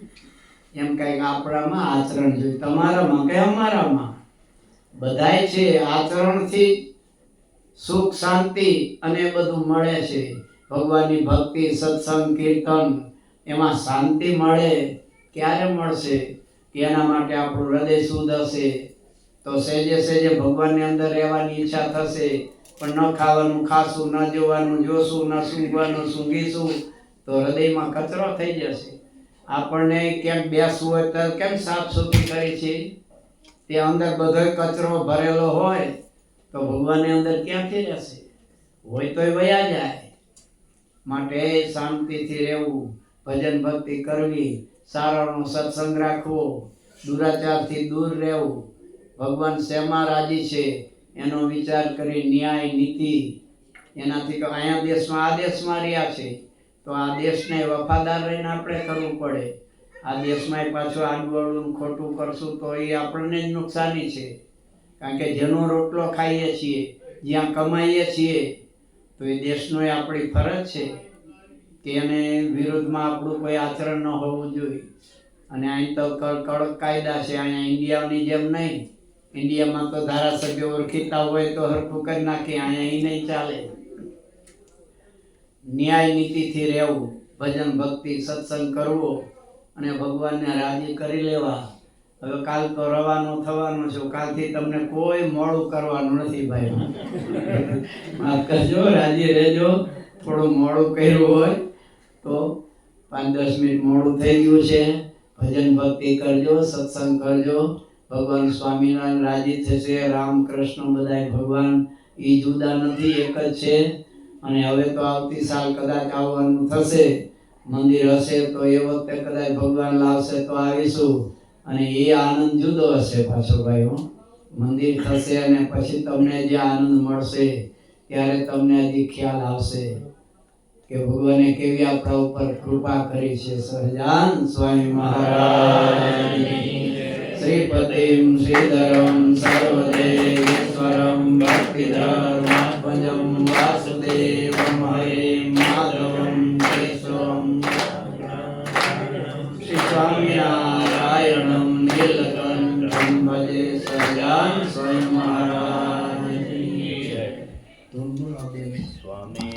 એમ કંઈક આપણામાં આચરણ જોઈએ. તમારામાં કે અમારામાં બધાય છે. આચરણથી સુખ શાંતિ અને બધું મળે છે. ભગવાનની ભક્તિ, સત્સંગ, કીર્તન એમાં શાંતિ મળે. ક્યારે મળશે? કે એના માટે આપણું હૃદય શુદ્ધ હશે તો સહેજે ભગવાનની અંદર રહેવાની ઈચ્છા થશે. પણ ન ખાવાનું ખાશું, ન જોવાનું જોશું, ન સૂંઘવાનું સૂંઘીશું તો હૃદયમાં કચરો થઈ જશે. આપણને ક્યાંક બેસવું હોય તો કેમ સાફ સુથરી કરી છે? તે અંદર બધો કચરો ભરેલો હોય તો ભગવાનની અંદર ક્યાંથી રહેશે? હોય તોય વયા જાય. માટે શાંતિથી રહેવું, ભજન ભક્તિ કરવી, સારાનો સત્સંગ રાખવો, દુરાચારથી દૂર રહેવું. ભગવાન શેમાં રાજી છે એનો વિચાર કરી ન્યાય નીતિ એનાથી તો અહીંયા દેશમાં આ દેશમાં રહ્યા છે તો આ દેશને વફાદાર રહીને આપણે કરવું પડે. આ દેશમાં પાછું આડું ખોટું કરશું તો એ આપણને જ નુકસાની છે. કારણ કે જેનો રોટલો ખાઈએ છીએ, જ્યાં કમાઈએ છીએ, તો એ દેશનો એ આપણી ફરજ છે કે એને વિરુદ્ધમાં આપણું કોઈ આચરણ ન હોવું જોઈએ. અને અહીં તો કડક કાયદા છે. અહીંયા ઇન્ડિયાની જેમ નહીં. ઇન્ડિયામાં તો ધારાસભ્ય ઓળખીતા હોય તો હરખું કરી નાખી, અહીંયા એ નહીં ચાલે. ન્યાય નીતિથી રહેવું, ભજન ભક્તિ સત્સંગ કરવો અને ભગવાનને રાજી કરી લેવા. હવે કાલ તો રવાનો થવાનો છું, કાલથી તમને કોઈ મોડું કરવાનું નથી ભાઈ. માફ કરજો, રાજી રહેજો. થોડું મોડું કર્યું હોય તો 5-10 મિનિટ મોડું થઈ ગયું છે. ભજન ભક્તિ કરજો, સત્સંગ કરજો. ભગવાન સ્વામિનારાયણ રાજી થશે. રામ કૃષ્ણ બધાય ભગવાન એ જુદા નથી, એક જ છે. અને હવે તો આવતી સાલ કદાચ આવવાનું થશે. મંદિર હશે તો એ વખતે કદાચ ભગવાન લાવશે તો આવીશું. અને એ આનંદ જુદો હશે પાછો ભાઈઓ. મંદિર થશે અને પછી તમને જે આનંદ મળશે એ ત્યારે તમને હજી ખ્યાલ આવશે કે ભગવાને કેવી આપણા ઉપર કૃપા કરી છે. સહજાન સ્વામી મહારાજની શ્રીપતિમ શ્રીધરમ સર્વદેવેશ્વરમ ભક્તિધર્માત્મજમ વાસુદેવમ હરિમ માધવમ કેશવમ શ્રી સ્વામિનારાયણમ નીલકંઠમ ભજે. સહજાન સ્વામી મહારાજની જય. સ્વામી